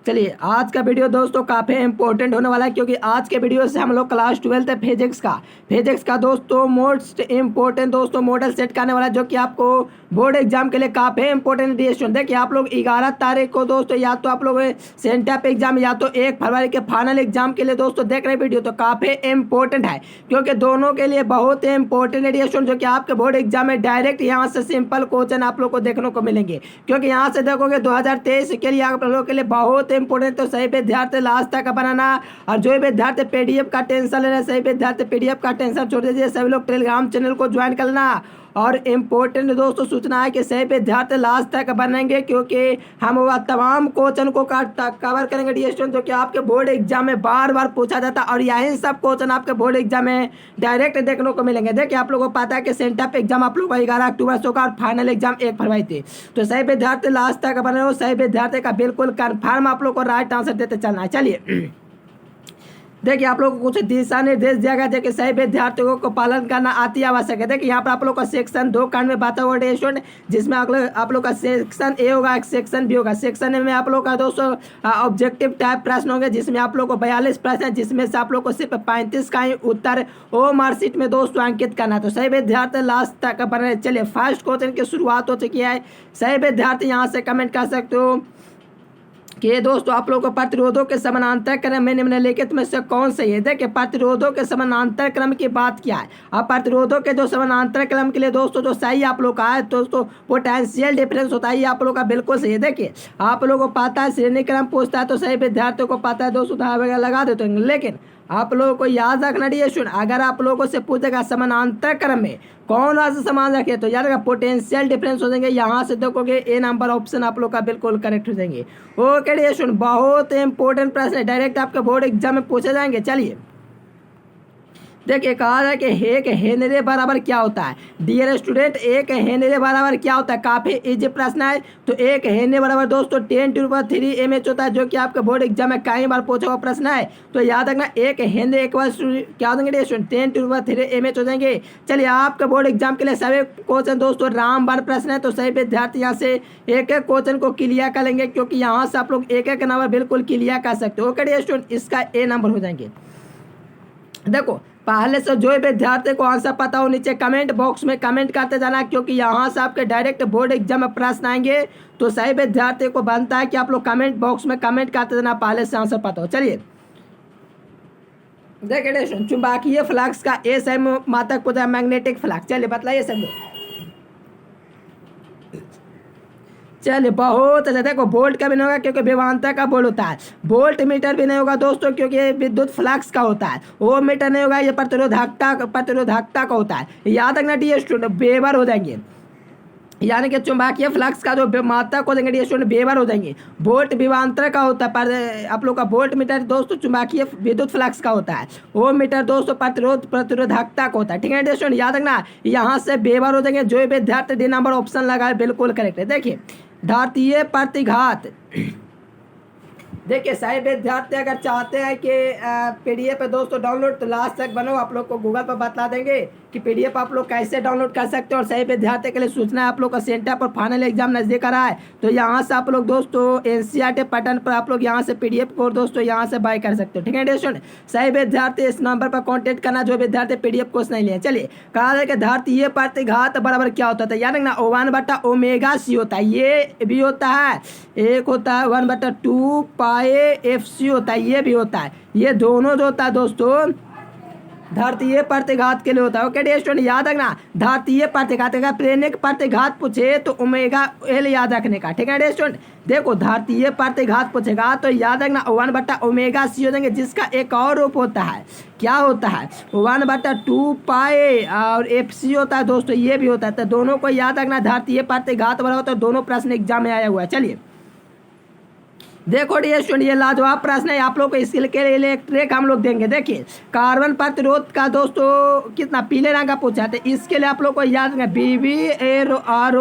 चलिए आज का वीडियो दोस्तों काफ़ी इंपॉर्टेंट होने वाला है, क्योंकि आज के वीडियो से हम लोग क्लास 12 फिजिक्स का दोस्तों मोस्ट इंपॉर्टेंट दोस्तों मॉडल सेट करने वाला है, जो कि आपको बोर्ड एग्जाम के लिए काफ़ी इंपॉर्टेंट डिसीजन। देखिए आप लोग 11 तारीख को दोस्तों या तो आप लोग सेंटअप एग्जाम या तो 1 फरवरी के फाइनल एग्जाम के लिए दोस्तों देख रहे वीडियो, तो काफ़ी इंपॉर्टेंट है, क्योंकि दोनों के लिए बहुत इंपॉर्टेंट डिसीजन, जो कि आपके बोर्ड एग्जाम में डायरेक्ट यहाँ से सिंपल क्वेश्चन आप लोग को देखने को मिलेंगे। क्योंकि यहाँ से देखोगे 2023 के लिए आप लोगों के लिए बहुत इंपॉर्टेंट, तो सही विद्यार्थी लास्ट तक बनाना, और जो विद्यार्थी पीडीएफ का टेंशन ले रहे हैं सही विद्यार्थी पीडीएफ का टेंशन छोड़ दीजिए, सभी लोग टेलीग्राम चैनल को ज्वाइन करना। और इम्पोर्टेंट दोस्तों सूचना है कि सही विद्यार्थी लास्ट तक बनेंगे, क्योंकि हम वह तमाम क्वेश्चन को कवर करेंगे डिस्टेंस, जो कि आपके बोर्ड एग्जाम में बार बार पूछा जाता है, और यही सब क्वेश्चन आपके बोर्ड एग्जाम में डायरेक्ट देखने को मिलेंगे। देखिए आप लोगों को पता है कि सेंटअप एग्जाम आप लोगों का 11 अक्टूबर से होगा और फाइनल एग्जाम 1 फरवरी थी, तो सही विद्यार्थी लास्ट तक बने हो, सही विद्यार्थी का बिल्कुल कन्फर्म आप लोग को राइट आंसर देते चलना है। चलिए देखिए आप लोगों को कुछ दिशा निर्देश दिया गया है कि सही विद्यार्थियों को पालन करना अति आवश्यक है। देखिए यहाँ पर आप लोग का सेक्शन 2 कांड में बात होगा स्टूडेंट, जिसमें आप लोग का सेक्शन ए होगा, एक सेक्शन बी होगा। सेक्शन ए में आप लोग का दोस्तों ऑब्जेक्टिव टाइप प्रश्न होंगे, जिसमें आप लोग को 42 प्रश्न है, जिसमें से आप लोग को सिर्फ 35 का ही उत्तर ओ मार्कशीट में दोस्तों अंकित करना है, तो सही विद्यार्थी लास्ट तक बने। चलिए फर्स्ट क्वेश्चन की शुरुआत हो चुकी है। सही विद्यार्थी यहाँ से कमेंट कर सकते हो कि दोस्तों आप लोगों को प्रतिरोधों के समानांतर क्रम में निम्नलिखित में से कौन सही है। देखिए प्रतिरोधों के समानांतर क्रम की बात क्या है। अब प्रतिरोधों के जो समानांतर क्रम के लिए दोस्तों जो सही आप लोग का है दोस्तों पोटेंशियल डिफरेंस होता है, ये आप लोग का बिल्कुल सही है। देखिए आप लोगों को पता है श्रेणी क्रम पूछता है, तो सही विद्यार्थियों को पता है दोस्तों धारा वगैरह लगा देते हैं, लेकिन आप लोगों को याद रखना डिस्टेंस, अगर आप लोगों से पूछेगा समानांतर क्रम में कौन सा समान रखे, तो याद रखा पोटेंशियल डिफरेंस हो जाएंगे। यहाँ से देखोगे ए नंबर ऑप्शन आप लोग का बिल्कुल करेक्ट हो जाएंगे। ओके डिस्टेंस, बहुत इंपॉर्टेंट प्रश्न है, डायरेक्ट आपके बोर्ड एग्जाम में पूछे जाएंगे। चलिए देखिए कहा जाए कि एक हेनरी बराबर क्या होता है। डियर स्टूडेंट एक हेनरी बराबर क्या होता है, काफ़ी इजी प्रश्न है। तो एक हेनरी बराबर दोस्तों 10⁻³ mH होता है, जो कि आपके बोर्ड एग्जाम में कई बार पूछा हुआ प्रश्न है। तो याद रखना एक हेनरी क्या हो जाएंगे स्टूडेंट 10⁻³ mH हो जाएंगे। चलिए आपके बोर्ड एग्जाम के लिए सभी क्वेश्चन दोस्तों रामबाण प्रश्न है, तो सही विद्यार्थी यहाँ से एक एक क्वेश्चन को क्लियर कर लेंगे, क्योंकि यहाँ से आप लोग एक एक नंबर बिल्कुल क्लियर कर सकते हो। ओके स्टूडेंट इसका ए नंबर हो जाएंगे। देखो पहले से जो विद्यार्थी को आंसर पता हो नीचे कमेंट बॉक्स में कमेंट करते जाना, क्योंकि यहाँ से आपके डायरेक्ट बोर्ड एग्जाम में प्रश्न आएंगे, तो सही विद्यार्थी को बनता है कि आप लोग कमेंट बॉक्स में कमेंट करते जाना पहले से आंसर पता हो। चलिए देखिए चुंबकीय फ्लक्स का ए सही मात्रक पूछा मैग्नेटिक फ्लक्स। चलिए बतलाइए सब। चलिए बहुत अच्छा। देखो वोल्ट का भी नहीं होगा, क्योंकि विभवांतर का बोल होता है। वोल्ट मीटर भी नहीं होगा दोस्तों, क्योंकि ये विद्युत फ्लक्स का होता है। वो मीटर नहीं होगा, ये प्रतिरोधकता का होता है। याद रखना डी स्टूडेंट वेबर हो जाएंगे, यानी कि चुंबकीय फ्लक्स का जो मात्रक हो जाएंगे डी स्टूडेंट वेबर हो जाएंगे। वोल्ट विभवांतर का होता है, पर आप लोग का वोल्ट मीटर दोस्तों चुंबकीय विद्युत फ्लक्स का होता है। वो मीटर दोस्तों प्रतिरोधकता का होता है। ठीक है डी स्टूडेंट याद रखना यहाँ से वेबर हो जाएंगे। जो विद्यार्थी डी नंबर ऑप्शन लगाए बिल्कुल करेक्ट है। देखिए धात्रीय प्रतिघात, देखिए सही विद्यार्थी अगर चाहते हैं कि पीडीएफ दोस्तों डाउनलोड, तो लास्ट तक बनो, आप लोग को गूगल पर बता देंगे कि पीडीएफ आप लोग कैसे डाउनलोड कर सकते हो। और सही विद्यार्थी के लिए सूचना है आप लोग का सेंटर पर फाइनल एग्जाम नजदीक आ रहा है, तो यहाँ से आप लोग दोस्तों एनसीईआरटी पैटर्न पर आप लोग यहाँ से पीडीएफ को दोस्तों यहाँ से बाय कर सकते हो। ठीक है स्टूडेंट सही विद्यार्थी इस नंबर पर कॉन्टेक्ट करना जो विद्यार्थी पीडीएफ कोर्स नहीं लिए। चलिए कहा जाए कि धात्रीय प्रतिघात बराबर क्या होता है, याद रखना 1/ω/c होता है, ये भी होता है, एक होता है 1/2 πfc होता है, ये भी होता है। ये दोनों जो होता है दोस्तों धात्रीय प्रतिघात के लिए होता है। ओके स्टूडेंट याद रखना धात्रीय प्रतिघात का प्रेरक प्रतिघात पूछे तो ω/L याद रखने का। ठीक है स्टूडेंट देखो धात्रीय प्रतिघात पूछेगा तो याद रखना 1/ω/c हो जाएंगे, जिसका एक और रूप होता है, क्या होता है 1/2 π और fc होता है दोस्तों, ये भी होता है। तो दोनों को याद रखना धात्रीय प्रतिघात बराबर होता है। दोनों प्रश्न एग्जाम में आया हुआ है। चलिए देखो डी स्टूडेंट ये लाजवाब प्रश्न है, आप लोग को इसके लिए एक ट्रेक हम लोग देंगे। देखिए कार्बन प्रतिरोध का दोस्तों कितना पीले रंग का पूछा है, इसके लिए आप लोग को याद रखना BBAROY।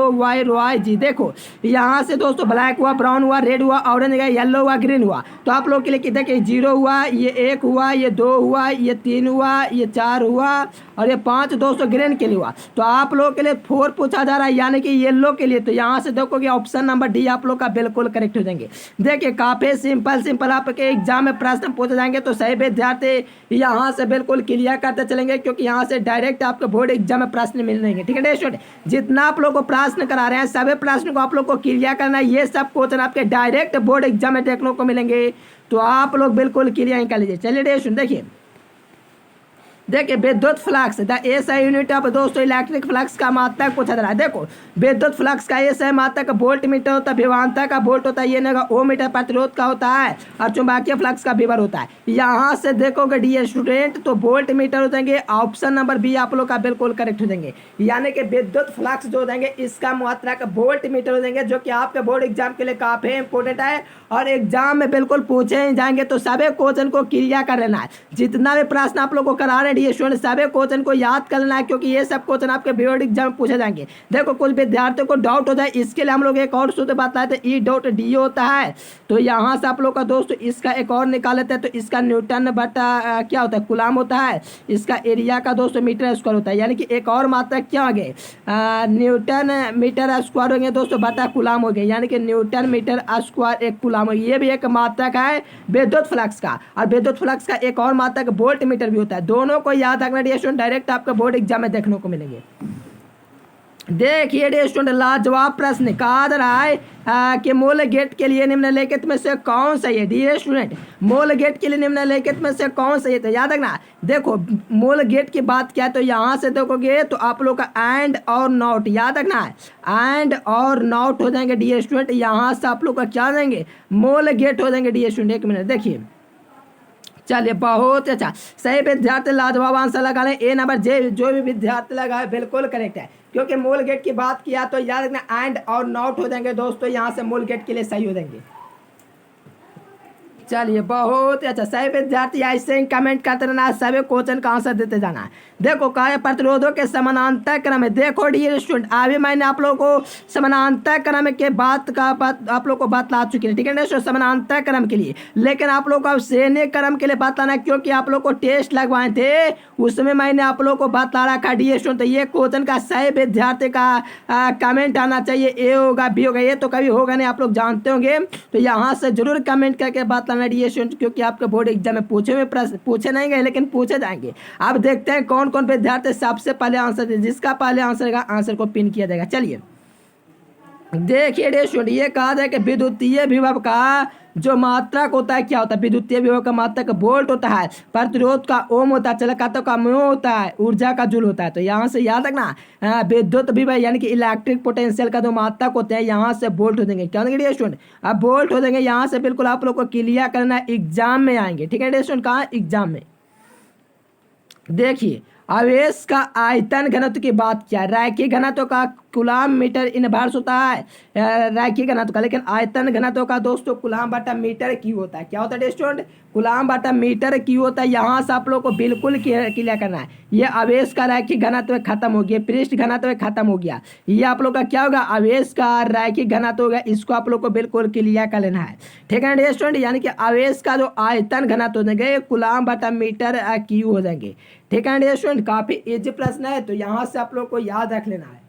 देखो यहाँ से दोस्तों ब्लैक हुआ, ब्राउन हुआ, रेड हुआ, ऑरेंज हुआ, येलो हुआ, ग्रीन हुआ। तो आप लोग के लिए देखिए 0 हुआ, ये 1 हुआ, ये 2 हुआ, ये 3 हुआ, ये 4 हुआ और ये 5 दोस्तों ग्रीन के लिए हुआ। तो आप लोग के लिए 4 पूछा जा रहा है यानी कि येलो के लिए। तो यहाँ से देखोगे ऑप्शन नंबर डी आप लोग का बिल्कुल करेक्ट हो जाएंगे। देखिए काफी सिंपल आपके एग्जाम में प्रश्न पूछे जाएंगे तो सही विद्यार्थी यहाँ से बिल्कुल क्लियर करते चलेंगे, क्योंकि यहाँ से डायरेक्ट आपको बोर्ड एग्जाम में प्रश्न मिलेंगे। ठीक है स्टूडेंट, जितना आप लोग को प्रश्न करा रहे हैं सभी प्रश्न को आप लोग को क्लियर करना है। ये सब क्वेश्चन आपके डायरेक्ट बोर्ड एग्जाम में देखने को मिलेंगे, तो आप लोग बिल्कुल क्लियर कर लीजिए। चलिए देखिए विद्युत flux the SI unit of दोस्तों इलेक्ट्रिक फ्लक्स का मात्रक पूछा जा रहा है। देखो विद्युत फ्लक्स का एसआई मात्रक वोल्ट मीटर होता है, विभवांतर का वोल्ट होता है, ये ना ओ मीटर प्रतिरोध का होता है, और चुंबकीय फ्लक्स का विभर होता है। यहाँ से देखोगे डी स्टूडेंट तो वोल्ट मीटर हो जाएंगे, ऑप्शन नंबर बी आप लोग का बिल्कुल करेक्ट हो जाएंगे। यानी कि विद्युत फ्लक्स जो हो जाएंगे इसका मात्रक वोल्ट मीटर हो जाएंगे, जो कि आपके बोर्ड एग्जाम के लिए काफी इंपॉर्टेंट है और एग्जाम में बिल्कुल पूछे जाएंगे। तो सभी क्वेश्चन को क्लियर कर लेना है, जितना भी प्रश्न आप लोग को करा रहे हैं स्टूडेंट सभी क्वेश्चन को याद कर लेना है, क्योंकि ये सब क्वेश्चन आपके बोर्ड एग्जाम में पूछे जाएंगे। देखो कुछ विद्यार्थियों को डाउट हो जाए, इसके लिए हम लोग एक और सूत्र बताए थे, E.D होता है। तो यहाँ से आप लोग का दोस्तों इसका एक और निकाल लेते हैं। तो इसका न्यूटन बटा क्या होता है, कूलाम होता है। इसका एरिया का दोस्तों मीटर स्क्वायर होता है, यानी कि एक और मात्रक क्या हो गए, न्यूटन मीटर स्क्वायर हो गए दोस्तों बटा कूलाम हो गए, यानी कि न्यूटन मीटर स्क्वायर एक कूलाम हो गया। ये भी एक मात्रक है विद्युत फ्लक्स का, और विद्युत फ्लक्स का एक और मात्रक वोल्ट मीटर भी होता है। दोनों को याद रखना स्टूडेंट, डायरेक्ट आपका बोर्ड एग्जाम में देखने को मिलेंगे। देखिए स्टूडेंट लाजवाब प्रश्न कहा जा रहा है कि मूल गेट के लिए निम्नलिखित में से कौन सही है। डियर स्टूडेंट मूल गेट के लिए निम्नलिखित में से कौन सही है, तो याद रखना। देखो मूल गेट की बात क्या है, तो यहाँ से देखोगे तो आप लोग का एंड और नॉट याद रखना है, एंड और नॉट हो जाएंगे डियर स्टूडेंट। यहाँ से आप लोग का क्या जाएंगे, मूल गेट हो जाएंगे डियर स्टूडेंट। एक मिनट देखिए, चलिए बहुत अच्छा, सही विद्यार्थी लाजवाब आंसर लगा लें। ए नंबर जे जो भी विद्यार्थी लगा है बिल्कुल करेक्ट है, क्योंकि मूल गेट की बात किया तो याद रखना एंड और नॉट हो जाएंगे दोस्तों, यहाँ से मूल गेट के लिए सही हो जाएंगे। चलिए बहुत अच्छा, सही विद्यार्थी ऐसे ही कमेंट करते रहना, सभी क्वेश्चन का आंसर देते जाना है। देखो कार्य प्रतिरोधों के समानांतर क्रम में, देखो डियर स्टूडेंट अभी मैंने आप लोगों को समानांतर क्रम के बात आप लोग को बतला चुकी है। ठीक है ना, समानांतर क्रम के लिए, लेकिन आप लोग को श्रेणी क्रम के लिए बताना, क्योंकि आप लोग को टेस्ट लगवाए थे उसमें मैंने आप लोग को बता रखा डियर स्टूडेंट। तो ये क्वेश्चन का सही विद्यार्थी का कमेंट आना चाहिए, ए होगा बी होगा, ये तो कभी होगा नहीं, आप लोग जानते होंगे। तो यहाँ से जरूर कमेंट करके बतलाना डियर स्टूडेंट, क्योंकि आपके बोर्ड एग्जाम में पूछे नहीं गए लेकिन पूछे जाएंगे। अब देखते हैं कौन कौन विद्यार्थी सबसे पहले आंसर दे, जिसका पहले आंसर का आंसर को पिन किया जाएगा। चलिए देखिए डियर स्टूडेंट, ये कहा जाए कि विद्युतीय विभव का जो मात्रक होता है क्या होता है, विद्युतीय विभव का मात्रक वोल्ट होता है, प्रतिरोध का ओम होता है, चालकत्व का म्यो होता है, ऊर्जा का जूल होता है। तो यहाँ से याद रखना विद्युत विभव यानी कि इलेक्ट्रिक पोटेंशियल का जो मात्रक होते हैं यहाँ से वोल्ट हो देंगे। क्या होंगे डियर स्टूडेंट, अब वोल्ट हो देंगे। यहाँ से बिल्कुल आप लोग को क्लियर करना, एग्जाम में आएंगे। ठीक है डियर स्टूडेंट, कहाँ एग्जाम में। देखिए आवेश का आयतन घनत्व की बात किया, रैखिक घनत्व का कूलाम मीटर इनवर्स होता है रैखिक घनत्व का, लेकिन आयतन घनत्व का दोस्तों कूलाम बटा मीटर क्यू होता है। क्या होता है स्टूडेंट, कूलाम बटा मीटर क्यू होता है। यहाँ से आप लोग को बिल्कुल क्लियर करना है। ये आवेश का रैखिक घनत्व खत्म हो गया, पृष्ठ घनत्व खत्म हो गया। ये आप लोग का क्या होगा, आवेश का रैखिक घनत्व होगा, इसको आप लोग को बिल्कुल क्लियर कर लेना है। ठीक है स्टूडेंट, यानी कि आवेश का जो आयतन घनत्व हो जाएंगे कूलाम बटा मीटर क्यू हो जाएंगे। ठीक है स्टूडेंट, काफी इजी प्रश्न है, तो यहाँ से आप लोग को याद रख लेना है।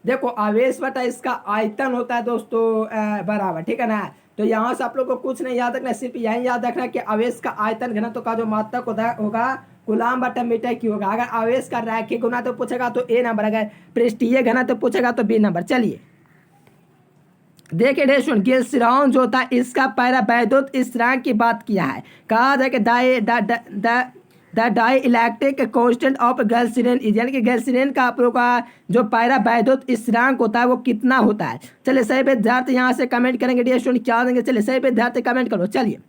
देखो आवेश बटा इसका आयतन होता है दोस्तों बराबर। ठीक है ना, तो यहाँ से आप लोग को कुछ नहीं याद रखना, सिर्फ यही याद रखना कि आवेश का आयतन घनत्व का जो मात्रक होगा कूलाम बटा मीटर क्यू होगा। अगर आवेश का रैखिक घनत्व पूछेगा तो ए नंबर, अगर पृष्ठीय घनत्व पूछेगा तो बी नंबर। चलिए देखिए स्टूडेंट, ये स्थिरांक जो होता है इसका परावैद्युत स्थिरांक की बात किया है। कहा जाए कि the dielectric constant of गैल्सियन इज, यानी कि गैल्सियन का आप लोग का जो परावैद्युत स्थिरांक होता है वो कितना होता है। चलिए सही विद्यार्थी यहाँ से कमेंट करेंगे डियर स्टूडेंट, क्या देंगे। चलिए सही विद्यार्थी कमेंट करो। चलिए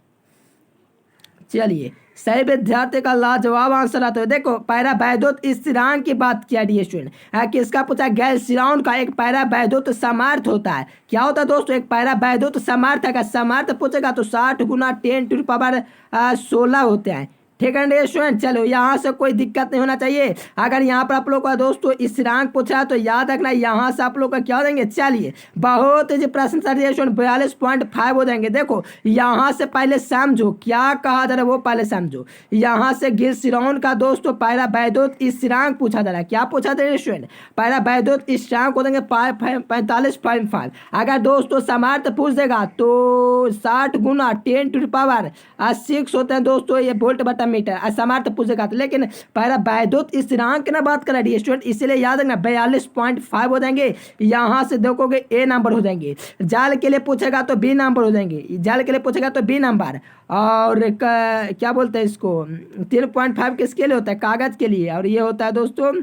सही विद्यार्थी का लाजवाब आंसर आता है। देखो परावैद्युत स्थिरांक की बात किया डियर स्टूडेंट, किसका पूछा, गैल्सियन का एक परावैद्युत सामर्थ्य होता है। क्या होता है दोस्तों, एक परावैद्युत सामर्थ्य का सामर्थ्य पूछेगा तो 60 × 10⁻16 होते हैं। ठीक है स्टूडेंट। चलो यहाँ से कोई दिक्कत नहीं होना चाहिए। अगर यहाँ पर आप लोग का दोस्तों स्थिरांक पूछा है तो याद रखना यहाँ से आप लोग का क्या हो जाएंगे। चलिए बहुत ही प्रश्न सर स्टूडेंट 42.5 हो जाएंगे। देखो यहाँ से पहले समझो क्या कहा जा रहा है, वो पहले समझो। यहाँ से गिलसिरौन का दोस्तों पहला वैद्युत स्थिरांक पूछा जा रहा है। क्या पूछा जा रहा है स्टूडेंट, पहला वैद्युत स्थिरांक हो जाएंगे 45.5। अगर दोस्तों सामर्थ्य पूछ देगा तो 60 गुना 10⁻6 होते हैं दोस्तों ये वोल्ट बटा मीटर। सामर्थ्य पूछेगा तो, लेकिन पहला वैद्युत स्थिरांक ना बात कर रही है स्टूडेंट, इसीलिए याद रखना 42.5 हो जाएंगे। यहाँ से देखोगे ए नंबर हो जाएंगे। जाल के लिए पूछेगा तो बी नंबर हो जाएंगे। जाल के लिए पूछेगा तो बी नंबर। और क्या बोलते हैं इसको 3.5 किसके लिए होता है, कागज के लिए। और ये होता है दोस्तों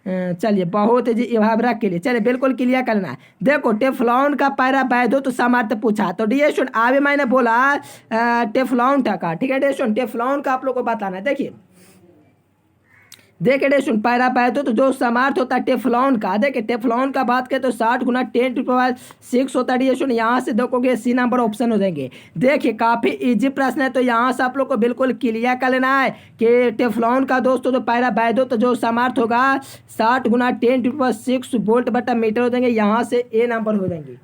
चलिए बहुत जी इवाबरा के लिए। चलिए बिल्कुल क्लियर करना है। देखो टेफ्लॉन का पहला वैद्युत सामर्थ्य पूछा तो डी स्टूडेंट अभी मैंने बोला टेफ्लॉन का, ठीक है डी स्टूडेंट। टेफ्लॉन का आप लोग को बताना है। देखिए स्टूडेंट पहला वैद्युत जो सामर्थ्य होता है टेफ्लॉन का, देखिए टेफ्लॉन का बात करें तो 60 गुना 10⁻6 होता है स्टूडेंट। यहाँ से देखोगे सी नंबर ऑप्शन हो जाएंगे। देखिए काफी इजी प्रश्न है, तो यहाँ से आप लोग को बिल्कुल क्लियर कर लेना है कि टेफ्लॉन का दोस्तों जो पहला वैद्युत जो सामर्थ्य होगा 60 गुना 10⁻6 वोल्ट बटा मीटर हो जाएंगे। यहाँ से ए नंबर हो जाएंगे।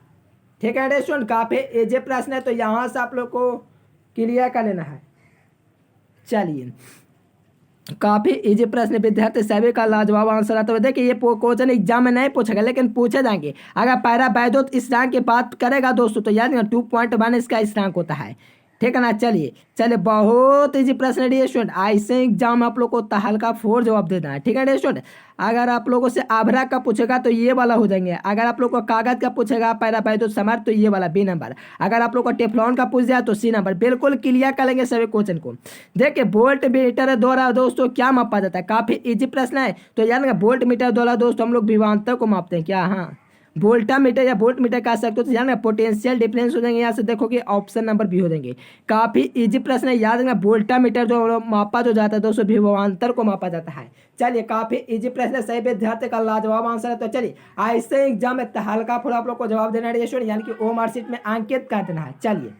ठीक है स्टूडेंट, काफी इजी प्रश्न है, तो यहाँ से आप लोग को क्लियर कर लेना है। चलिए काफी इजी प्रश्न, विद्यार्थी सभी का लाजवाब आंसर आता है। देखिए ये क्वेश्चन एग्जाम में नहीं पूछेगा लेकिन पूछे जाएंगे। अगर पहला वैद्युत स्थिरांक की बात करेगा दोस्तों तो याद 2.1 इसका स्थिरांक होता है। ठीक है ना। चलिए बहुत इजी प्रश्न है स्टूडेंट, ऐसे एग्जाम में आप लोग को हल्का 4 जवाब देना है। ठीक है स्टूडेंट। अगर आप लोगों से आभरा का पूछेगा तो ये वाला हो जाएंगे। अगर आप लोग को कागज का पूछेगा पहला वैद्युत सामर्थ्य तो ये वाला बी नंबर। अगर आप लोग को टेफ्लॉन का पूछ दिया तो सी नंबर। बिल्कुल क्लियर कर लेंगे सभी क्वेश्चन को। देखिए वोल्ट मीटर द्वारा दोस्तों क्या मापा जाता है, काफी इजी प्रश्न है, तो याद रखना वोल्ट मीटर द्वारा दोस्तों हम लोग विभवांतर को मापते हैं। क्या, हाँ वोल्टा मीटर या वोल्ट मीटर कह सकते हो। तो जाना पोटेंशियल डिफरेंस हो जाएंगे। यहाँ से देखोगे ऑप्शन नंबर भी हो जाएंगे। काफी इजी प्रश्न है, याद रखना वोल्टा मीटर जो मापा जो जाता है दोस्तों विभवांतर को मापा जाता है। चलिए काफी इजी प्रश्न है, सही विद्यार्थी का लाजवाब आंसर है। तो चलिए ऐसे एग्जाम में हल्का फुल्का आप लोग को जवाब देना है यानी कि ओ मार्कशीट में अंकित कर देना है। चलिए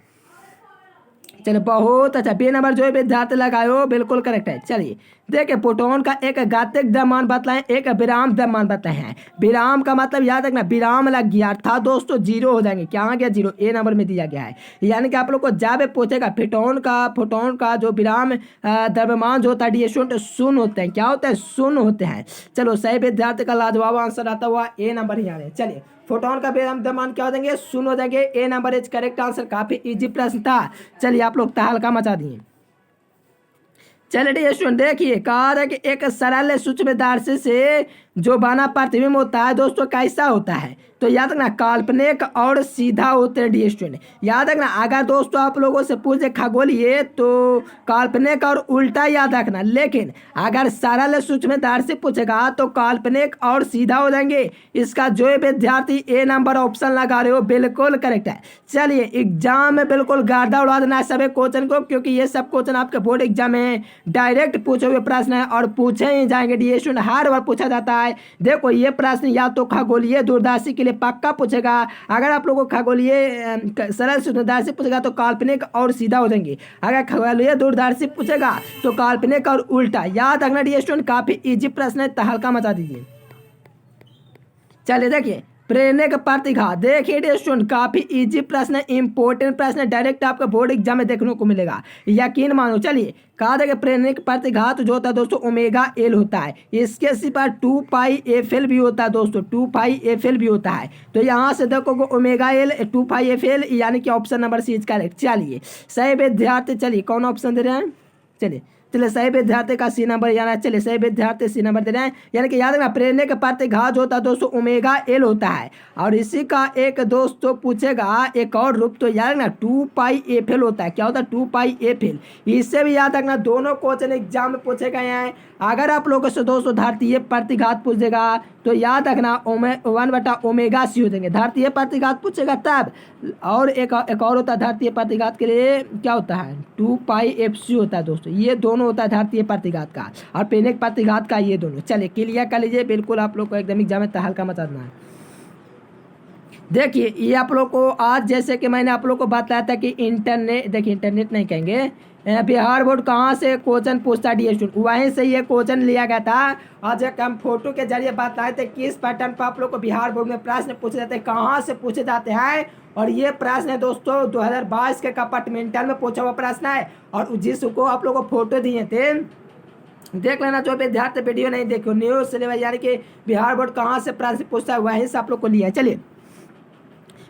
बहुत अच्छा, बी नंबर जो है विद्यार्थी लगाए बिल्कुल करेक्ट है। चलिए देखिए प्रोटॉन का एक घातिक द्रव्यमान बतलाएं, एक विराम द्रव्यमान बताए हैं। विराम का मतलब याद रखना विराम लग गया था दोस्तों 0 हो जाएंगे। क्या आ गया 0, ए नंबर में दिया गया है। यानी कि आप लोग को जब पूछेगा फोटोन का जो विराम द्रव्यमान जो होता है स्टूडेंट शून्य होते हैं। क्या होता है, शून्य होते हैं। चलो सही विद्यार्थी का लाजवाब आंसर आता हुआ ए नंबर ही आ रहे हैं। चलिए फोटोन का विराम द्रव्यमान क्या हो जाएंगे, शून्य हो जाएंगे। ए नंबर इज करेक्ट आंसर। काफी इजी प्रश्न था। चलिए आप लोग तहलका मचा दिए। चलिए स्टूडेंट देखिए कहा है कि एक सरल सूक्ष्मदर्शी से जो बना प्रतिबिंब होता है दोस्तों कैसा होता है, तो याद रखना काल्पनिक और सीधा होते हैं डी स्टूडेंट। याद रखना अगर दोस्तों आप लोगों से पूछे खगोलीय तो काल्पनिक और उल्टा याद रखना, लेकिन अगर सरल सूक्ष्मदर्शी पूछेगा तो काल्पनिक और सीधा हो जाएंगे। इसका जो विद्यार्थी ए नंबर ऑप्शन लगा रहे हो बिल्कुल करेक्ट है। चलिए एग्जाम में बिल्कुल गर्दा उड़ा देना है सभी क्वेश्चन को, क्योंकि ये सब क्वेश्चन आपके बोर्ड एग्जाम में डायरेक्ट पूछे हुए प्रश्न है और पूछे ही जाएंगे डी स्टूडेंट, हर बार पूछा जाता है। देखो ये प्रश्न या तो खगोलीय दूरदर्शी के लिए पक्का पूछेगा। अगर आप लोगों को खगोलीय सरल सूक्ष्मदर्शी पूछेगा तो काल्पनिक और सीधा हो जाएंगे। अगर खगोलीय दूरदर्शी पूछेगा तो काल्पनिक और उल्टा। याद रखना डी स्टूडेंट, काफी इजी प्रश्न है, तहलका मचा दीजिए। चलिए देखिए प्रेरक प्रतिघात, देखिए स्टूडेंट काफी इजी प्रश्न है, इंपॉर्टेंट प्रश्न है, डायरेक्ट आपका बोर्ड एग्जाम में देखने को मिलेगा, यकीन मानो। चलिए कहा था कि प्रेरक प्रतिघात जो होता है दोस्तों ओमेगा एल होता है। इसके सिवा 2πfl भी होता है दोस्तों, 2πfl भी होता है। तो यहाँ से देखो ओमेगा एल 2πfl यानी कि option number C is correct. चलिए सही विद्यार्थी, चलिए कौन ऑप्शन दे रहे हैं, चलिए सही विद्यार्थी का सी नंबर यानी चलिए सही विद्यार्थी सी नंबर दे रहे हैं। यानी कि याद रखना प्रेरक प्रतिघात जो होता है दोस्तों ओमेगा एल होता है। और इसी का एक दोस्तों पूछेगा एक और रूप, तो याद रखना 2πfl होता है। क्या होता है 2πfl, इससे भी याद रखना दोनों क्वेश्चन एग्जाम में पूछे गए हैं। अगर आप लोगों से दोस्तों धारतीय प्रतिघात पूछ देगा तो याद रखना 1/ओमेगा c हो जाएंगे। धारतीय प्रतिघात पूछेगा तब, और एक और होता है धारतीय प्रतिघात के लिए क्या होता है 2πfc होता है दोस्तों। ये दोनों होता है धारतीय प्रतिघात का और प्रेरक प्रतिघात का, ये दोनों। चलिए क्लियर कर लीजिए, बिल्कुल आप लोग को एकदम एग्जाम में तहलका मचा देना है। देखिए ये आप लोग को आज जैसे कि मैंने आप लोग को बताया था कि इंटरनेट, देखिए इंटरनेट नहीं कहेंगे, बिहार बोर्ड कहाँ से क्वेश्चन पूछता डी स्टूडेंट, वहीं से ये क्वेश्चन लिया गया था। आज एक हम फोटो के जरिए बताए थे किस पैटर्न पर आप लोग को बिहार बोर्ड में प्रश्न पूछे जाते हैं, कहाँ से पूछे जाते हैं। और ये प्रश्न है दोस्तों 2022 के कंपार्टमेंटल में पूछा हुआ प्रश्न है। और जिसको आप लोग को फोटो दिए थे देख लेना, जो विद्यार्थी वीडियो नहीं देखो, न्यूज सिलेबस यानी कि बिहार बोर्ड कहाँ से प्रश्न पूछता है वहीं से आप लोग को लिया है। चलिए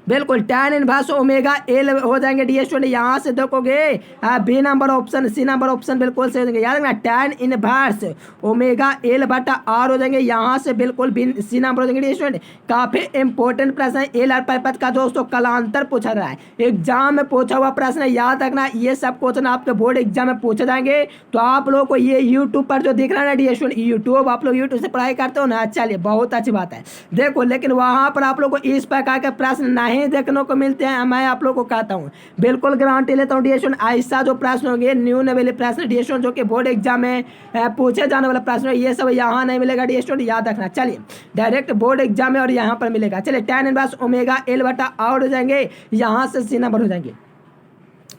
बिल्कुल tan इनवर्स ओमेगा एल हो जाएंगे डी स्टूडेंट, यहाँ से देखोगे B number option, C number option बिल्कुल सही हो जाएंगे। याद रखना tan इनवर्स ओमेगा एल बटा आर हो जाएंगे, यहाँ से बिल्कुल बी सी नंबर हो जाएंगे डी स्टूडेंट। काफी इंपॉर्टेंट प्रश्न है, एल आर पद का दोस्तों कालांतर पूछा रहा है, एग्जाम में पूछा हुआ प्रश्न है। याद रखना ये सब क्वेश्चन आपके बोर्ड एग्जाम में पूछे जाएंगे। तो आप लोग को ये यूट्यूब पर जो दिख रहा है ना डी स्टूडेंट, यूट्यूब आप लोग यूट्यूब से पढ़ाई करते हो ना, चलिए बहुत अच्छी बात है देखो, लेकिन वहाँ पर आप लोग को इस प्रकार के प्रश्न नहीं देखने को मिलते हैं। मैं आप लोग को कहता हूँ, बिल्कुल गारंटी लेता हूँ डी स्टूडेंट, ऐसा जो प्रश्न होंगे न्यू लेवल प्रश्न डी स्टूडेंट जो कि बोर्ड एग्जाम में पूछे जाने वाला प्रश्न है, ये सब यहाँ नहीं मिलेगा डी स्टूडेंट, याद रखना। चलिए डायरेक्ट बोर्ड एग्जाम में और यहाँ पर मिलेगा। चलिए tan इनवर्स ओमेगा एल बटा आर हो जाएंगे, यहाँ से सी नंबर हो जाएंगे।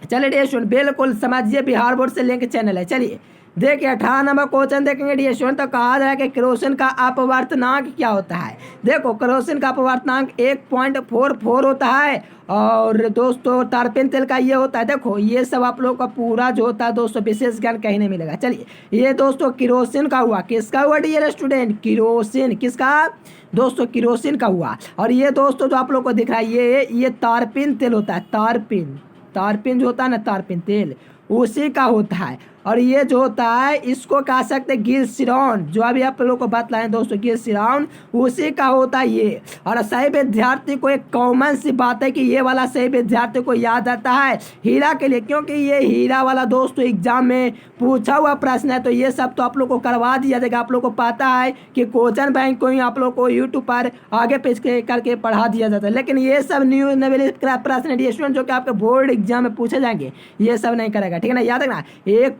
चलिए डी स्टूडेंट बिल्कुल समझिए, बिहार बोर्ड से लिंक चैनल है। चलिए देखिए 18 नंबर क्वेश्चन देखेंगे डी स्टूडेंट, तो कहा जा रहा है कि केरोसिन का अपवर्तनांक क्या होता है। देखो केरोसिन का अपवर्तनांक 1.44 होता है, और दोस्तों टारपीन तेल का ये होता है। देखो ये सब आप लोग का पूरा जो होता है दोस्तों विशेष ज्ञान कहीं नहीं मिलेगा। चलिए ये दोस्तों केरोसिन का हुआ, किसका हुआ डियर स्टूडेंट, केरोसिन, किसका दोस्तों, केरोसिन का हुआ। और ये दोस्तों जो आप लोग को दिख रहा है ये तारपीन तेल होता है, तारपीन जो होता है ना, तारपीन तेल उसी का होता है। और ये जो होता है इसको कह सकते हैं ग्लिसरॉल, जो अभी आप लोगों को बतलाए दोस्तों ग्लिसरॉल उसी का होता है ये। और सही विद्यार्थी को एक कॉमन सी बात है कि ये वाला सही विद्यार्थी को याद आता है हीरा के लिए, क्योंकि ये हीरा वाला दोस्तों एग्जाम में पूछा हुआ प्रश्न है। तो ये सब तो आप लोग को करवा दिया जाएगा, आप लोग को पता है कि क्वेश्चन बैंक को ही आप लोग को यूट्यूब पर आगे पेश करके पढ़ा दिया जाता है। लेकिन ये सब न्यू नवेले प्रश्न स्टूडेंट जो कि आपके बोर्ड एग्जाम में पूछे जाएंगे, ये सब नहीं करेगा, ठीक है ना। याद रखना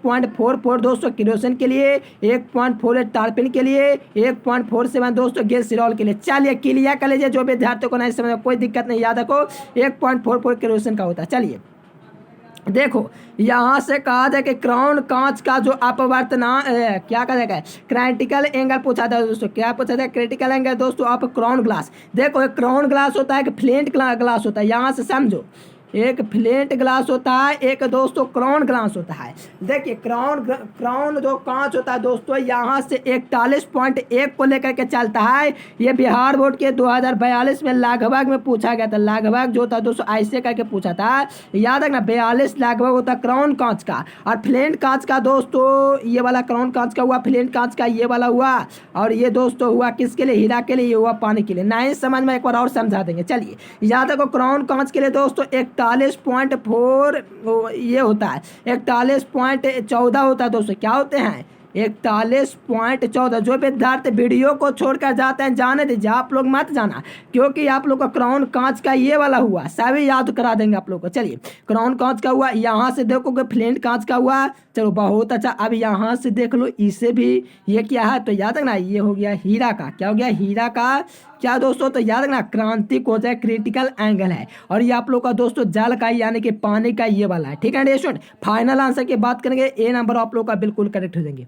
1.44 दोस्तों केरोसिन के लिए, 1.48 टारपीन के लिए, 1.47 दोस्तों ग्लिसरॉल के लिए। चलिए क्लियर कर लीजिए, जो विद्यार्थियों को नहीं समझ में कोई दिक्कत नहीं, याद रखो 1.44 केरोसिन का होता है। चलिए देखो यहाँ से कहा जाए कि क्राउन कांच का जो अपवर्तनांक क्या कहा जाएगा, क्राइटिकल एंगल पूछा था दोस्तों, क्या पूछा था, क्रिटिकल एंगल दोस्तों आप क्राउन ग्लास। देखो एक क्राउन ग्लास होता है, एक फ्लेंट ग्लास होता है, यहाँ से समझो, एक फ्लेंट ग्लास होता है, एक दोस्तों क्राउन ग्लास होता है। देखिए क्राउन जो कांच होता है दोस्तों, यहाँ से 41.1 को लेकर के चलता है। ये बिहार बोर्ड के 2042 में लगभग में पूछा गया था, लगभग जो था दोस्तों ऐसे करके पूछा था, याद रखना 42 लगभग होता है क्राउन कांच का। और फ्लेंट कांच का दोस्तों ये वाला क्राउन कांच का हुआ, फ्लेंट कांच का ये वाला हुआ, और ये दोस्तों हुआ किसके लिए, हीरा के लिए, ये हुआ पानी के लिए। नहीं समझ में एक बार और समझा देंगे। चलिए याद रखो क्राउन कांच के लिए दोस्तों 41.4 ये होता है, 41.14 होता है दोस्तों, क्या होते हैं 41.14। जो विद्यार्थी वीडियो को छोड़कर जाते हैं जाने दीजिए, आप लोग मत जाना, क्योंकि आप लोग का क्राउन कांच का ये वाला हुआ सभी याद करा देंगे आप लोग को। चलिए क्राउन कांच का हुआ, यहाँ से देखोगे फ्लेंट कांच का हुआ, चलो बहुत अच्छा। अब यहाँ से देख लो इसे भी, ये क्या है, तो याद रखना ये हो गया हीरा का, क्या हो गया हीरा का, क्या दोस्तों, तो याद रखना क्रांति को जाए क्रिटिकल एंगल है। और ये आप लोग का दोस्तों जल का यानी कि पानी का ये वाला है, ठीक है स्टूडेंट। फाइनल आंसर की बात करेंगे, ए नंबर आप लोग का बिल्कुल करेक्ट हो जाएंगे।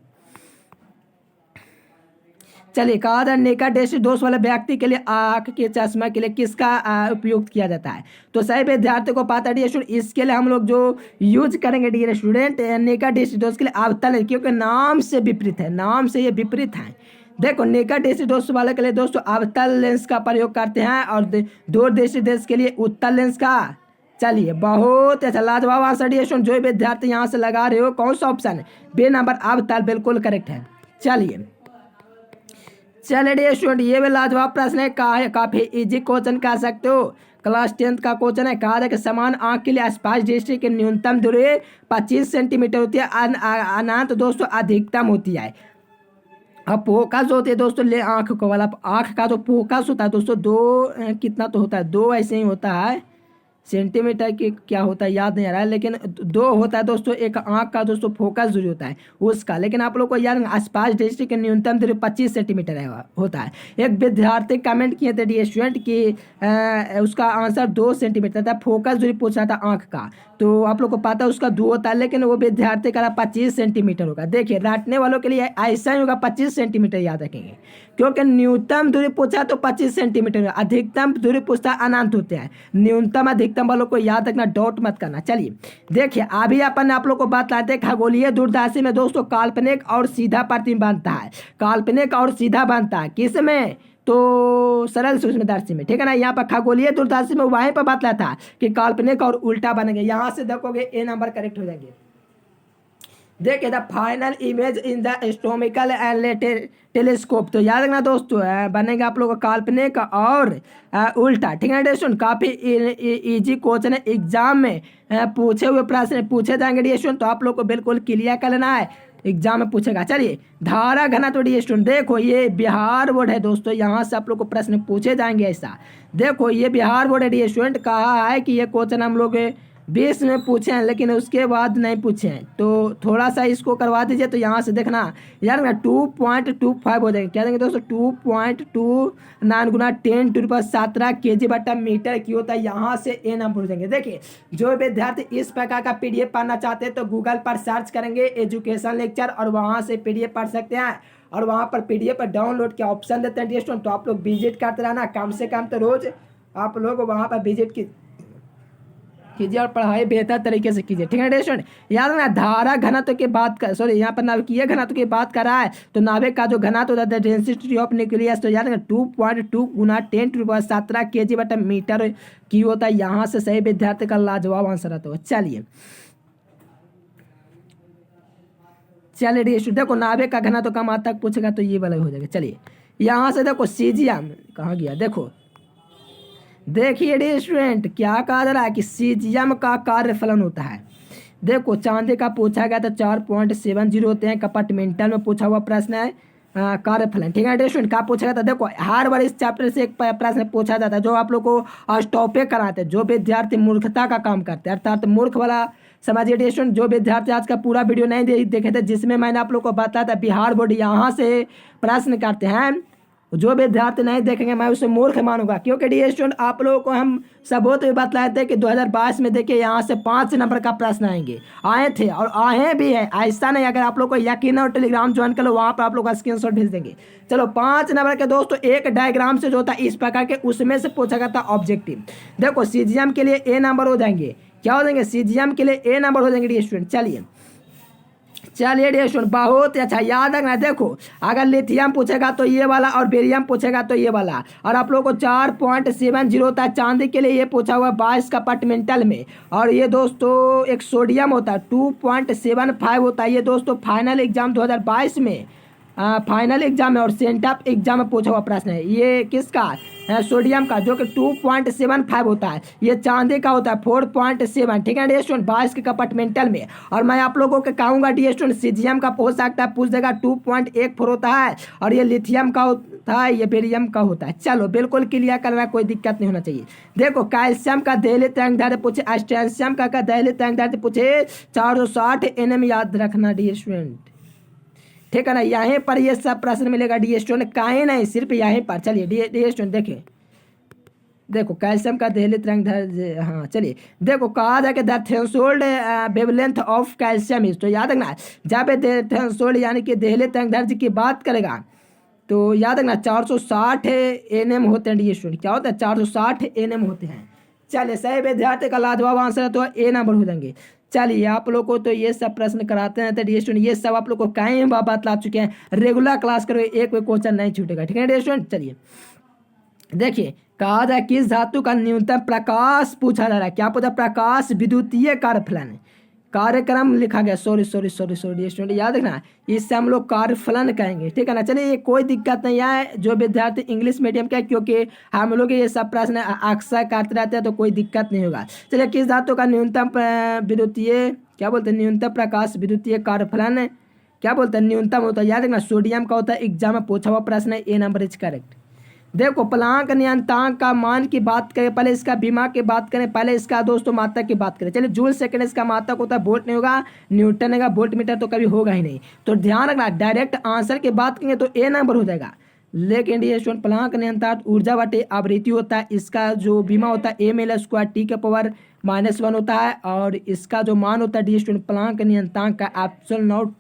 चलिए कहा था नेका दृष्टि दोष वाले व्यक्ति के लिए आंख के चश्मा के लिए किसका उपयोग किया जाता है, तो सही विद्यार्थी को पता है स्टूडेंट, इसके लिए हम लोग जो यूज करेंगे डियर स्टूडेंट नेका दृष्टि दोष के लिए अवतल, क्योंकि नाम से विपरीत है, नाम से ये विपरीत है। देखो नेकादृष्टि दोष वाले के लिए दोस्तों अवतल लेंस का प्रयोग करते हैं, और दूरदृष्टि देश के लिए उत्तल लेंस का। चलिए बहुत अच्छा, लाजवाब आंसर दिए स्टूडेंट। जो विद्यार्थी यहाँ से लगा रहे हो कौन सा ऑप्शन है, बे नंबर अवतल बिल्कुल करेक्ट है। चलिए डियर स्टूडेंट ये भी लाजवाब प्रश्न है, काफी इजी क्वेश्चन कह सकते हो, क्लास 10th का क्वेश्चन है। कहा था कि समान आंख के लिए स्पर्श दृष्टि की न्यूनतम दूरी 25 सेंटीमीटर होती है, अनंत दोस्तों अधिकतम होती है। अब फोकस होती है दोस्तों, ले आंख को वाला, आंख का जो फोकस होता है दोस्तों 2 कितना तो होता है, 2 ऐसे ही होता है, सेंटीमीटर की क्या होता है याद नहीं आ रहा है, लेकिन दो होता है दोस्तों, एक आंख का दोस्तों फोकस दूरी होता है उसका, लेकिन आप लोग को याद आसपास डिस्ट्रिक्ट की न्यूनतम दूरी 25 सेंटीमीटर होता है। एक विद्यार्थी कमेंट किए थे डी स्टूडेंट की उसका आंसर 2 सेंटीमीटर था, फोकस दूरी पूछ रहा था आंख का, तो आप लोग को पता है उसका 2 होता है, लेकिन वो विद्यार्थी का 25 सेंटीमीटर होगा। देखिए रटने वालों के लिए ऐसा ही होगा, 25 सेंटीमीटर याद रखेंगे, क्योंकि न्यूनतम दूरी पूछा तो 25 सेंटीमीटर, अधिकतम दूरी पूछता अनंत होते हैं, न्यूनतम अधिकतम वालों को याद रखना, डॉट मत करना। चलिए देखिए अभी अपन आप लोग को बात लाते हैं खगोलीय दूरदर्शी में दोस्तों काल्पनिक और सीधा प्रतिबिंब बनता है, काल्पनिक और सीधा बनता है किसमें, तो सरल सूक्ष्मदर्शी में, ठीक है ना। यहाँ पर खगोलीय दूरदर्शी में वहीं पर बात था कि काल्पनिक और उल्टा बनेंगे, यहाँ से देखोगे ए नंबर करेक्ट हो जाएंगे। देखिए the final image in the astronomical telescope, तो याद रखना दोस्तों बनेगा आप लोग का काल्पनिक और उल्टा, ठीक है दोस्तों। काफी इजी क्वेश्चन है, एग्जाम में पूछे हुए प्रश्न पूछे जाएंगे दोस्तों, तो आप लोग को बिल्कुल क्लियर कर लेना है, एग्जाम में पूछेगा। चलिए धारा घनत्व स्टूडेंट, देखो ये बिहार बोर्ड है दोस्तों, यहाँ से आप लोग को प्रश्न पूछे जाएंगे ऐसा। देखो ये बिहार बोर्ड है स्टूडेंट, कहा है कि ये क्वेश्चन हम लोग 20 में पूछे हैं, लेकिन उसके बाद नहीं पूछे हैं, तो थोड़ा सा इसको करवा दीजिए। तो यहाँ से देखना यार 2.25 हो जाएंगे, क्या देंगे दोस्तों 2.29 गुना 10⁻17 kg/मीटर की होता है, यहाँ से ए नंबर हो जाएंगे। देखिए जो विद्यार्थी इस प्रकार का PDF पढ़ना चाहते हैं तो गूगल पर सर्च करेंगे एजुकेशन लेक्चर और वहाँ से PDF पढ़ सकते हैं, और वहाँ पर PDF पर डाउनलोड के ऑप्शन देते हैं दोस्तों, तो आप लोग विजिट करते रहना, कम से कम तो रोज आप लोग वहाँ पर विजिट कीजिए और पढ़ाई बेहतर तरीके से कीजिए, ठीक है स्टूडेंट। याद रखना धारा घनत्व की बात कर, सॉरी यहाँ पर नाभिकीय घनत्व की बात कर रहा है, तो नाभिक का जो घनत्व होता है डेंसिटी ऑफ न्यूक्लियस, तो याद रखना 2.2 गुना 10⁻17 kg/मीटर की होता है, यहाँ से सही विद्यार्थी का लाजवाब आंसर आता है। चलिए स्टूडेंट देखो नाभिक का घनत्व कम तक पूछेगा तो ये वाला हो जाएगा। चलिए यहाँ से देखो सीजियम कहाँ गया, देखिए स्टूडेंट क्या कहा जा रहा है कि सीजियम का कार्यफलन होता है। देखो चांदी का पूछा गया तो 4.70 होते हैं, कंपार्टमेंटल में पूछा हुआ प्रश्न है कार्यफलन, ठीक है स्टूडेंट। क्या पूछा जाता है, देखो हर बार इस चैप्टर से एक प्रश्न पूछा जाता है जो आप लोग को स्टॉपे कराते हैं, जो विद्यार्थी मूर्खता का काम करते हैं, अर्थात मूर्ख वाला समझिए स्टूडेंट। जो विद्यार्थी आज का पूरा वीडियो नहीं देखे थे जिसमें मैंने आप लोग को बताया था बिहार बोर्ड यहाँ से प्रश्न करते हैं, जो विद्यार्थी नहीं देखेंगे मैं उसे मूर्ख मानूंगा, क्योंकि स्टूडेंट आप लोगों को हम सबूत भी बतलाए थे कि 2022 में देखिए यहाँ से 5 नंबर का प्रश्न आए थे और आए भी है, ऐसा नहीं। अगर आप लोग को यकीन है और टेलीग्राम ज्वाइन कर लो, वहाँ पर आप लोग का स्क्रीनशॉट भेज देंगे। चलो 5 नंबर के दोस्तों एक डायग्राम से जो होता है इस प्रकार के, उसमें से पूछा गया था ऑब्जेक्टिव। देखो सीजियम के लिए ए नंबर हो जाएंगे, क्या हो जाएंगे सीजियम के लिए ए नंबर हो जाएंगे स्टूडेंट। चलिए स्टूडेंट बहुत अच्छा याद रखना। देखो अगर लिथियम पूछेगा तो ये वाला और बेरियम पूछेगा तो ये वाला, और आप लोगों को 4.70 होता है चांदी के लिए, ये पूछा हुआ 22 कंपार्टमेंटल में, और ये दोस्तों एक सोडियम होता है 2.75 होता है, ये दोस्तों फाइनल एग्जाम 2022 में फाइनल एग्जाम है और सेंटअप एग्जाम में पूछा हुआ प्रश्न है। ये किसका सोडियम का जो कि 2.75 होता है, ये चांदी का होता है 4.7, ठीक है स्टूडेंट 22 के कंपार्टमेंटल में। और मैं आप लोगों को कहूँगा डी स्टूडेंट सीजियम का पूछ सकता है, पूछ देगा 2.14 होता है, और ये लिथियम का होता है, ये बेरियम का होता है। चलो बिल्कुल क्लियर करना, कोई दिक्कत नहीं होना चाहिए। देखो कैल्शियम का दहली तरंगदैर्घ्य पूछे, अस्टेंशियम का दहली तरंगदैर्घ्य पूछे 460 nm, याद रखना डी स्टूडेंट, ठीक है ना। यहीं पर ये सब प्रश्न मिलेगा डी स्टूडेंट, कहीं नहीं सिर्फ यहीं पर। चलिए डी स्टूडेंट देखिए, देखो कैल्शियम का दहली तरंगदैर्घ्य, हाँ चलिए देखो कहा जाए कि the threshold wavelength of calcium is, तो याद रखना जब थ्रेशोल्ड यानी कि दहली तरंगदैर्घ्य की बात करेगा तो याद रखना 460 nm होते हैं डी स्टूडेंट, क्या होता है 460 nm होते हैं। चलिए सही विद्यार्थी का लाजवाब आंसर है तो ए नंबर हो जाएंगे। चलिए आप लोग को तो ये सब प्रश्न कराते हैं तो डी स्टूडेंट ये सब आप लोग को कई बार बतला चुके हैं, रेगुलर क्लास करो, एक कोई क्वेश्चन नहीं छूटेगा, ठीक है डी स्टूडेंट। चलिए देखिए कहा जाए किस धातु का न्यूनतम प्रकाश पूछा जा रहा है, क्या पूछा प्रकाश विद्युतीय कार्यफलन कार्यक्रम लिखा गया, सॉरी स्टूडेंट याद रखना, इससे हम लोग कार्यफलन कहेंगे, ठीक है ना। चलिए ये कोई दिक्कत नहीं है जो विद्यार्थी इंग्लिश मीडियम के, क्योंकि हम लोग ये सब प्रश्न अक्सर करते रहते हैं तो कोई दिक्कत नहीं होगा। चलिए किस धातु का न्यूनतम विद्युतीय क्या बोलते हैं न्यूनतम प्रकाश विद्युतीय कार्यफलन क्या बोलते हैं न्यूनतम होता है, याद रखना सोडियम का होता है, एग्जाम में पूछा हुआ प्रश्न है, ए नंबर इज करेक्ट। देखो प्लांक नियतांक का मान की बात करें, पहले इसका बीमा की बात करें, पहले इसका दोस्तों मात्रक की बात करें। चलिए जूल सेकंड इसका मात्रक होता है, वोल्ट नहीं होगा, न्यूटन होगा, वोल्ट मीटर तो कभी होगा ही नहीं। तो ध्यान रखना डायरेक्ट आंसर की बात करेंगे तो ए नंबर हो जाएगा। लेकिन डियर स्टूडेंट प्लांक नियतांक ऊर्जा बटे आवृत्ति होता है, इसका जो बीमा होता है ए मेल स्क्वायर टी के पावर -1 होता है, और इसका जो मान होता है डियर स्टूडेंट प्लांक नियतांक का एप्सिलॉन नॉट।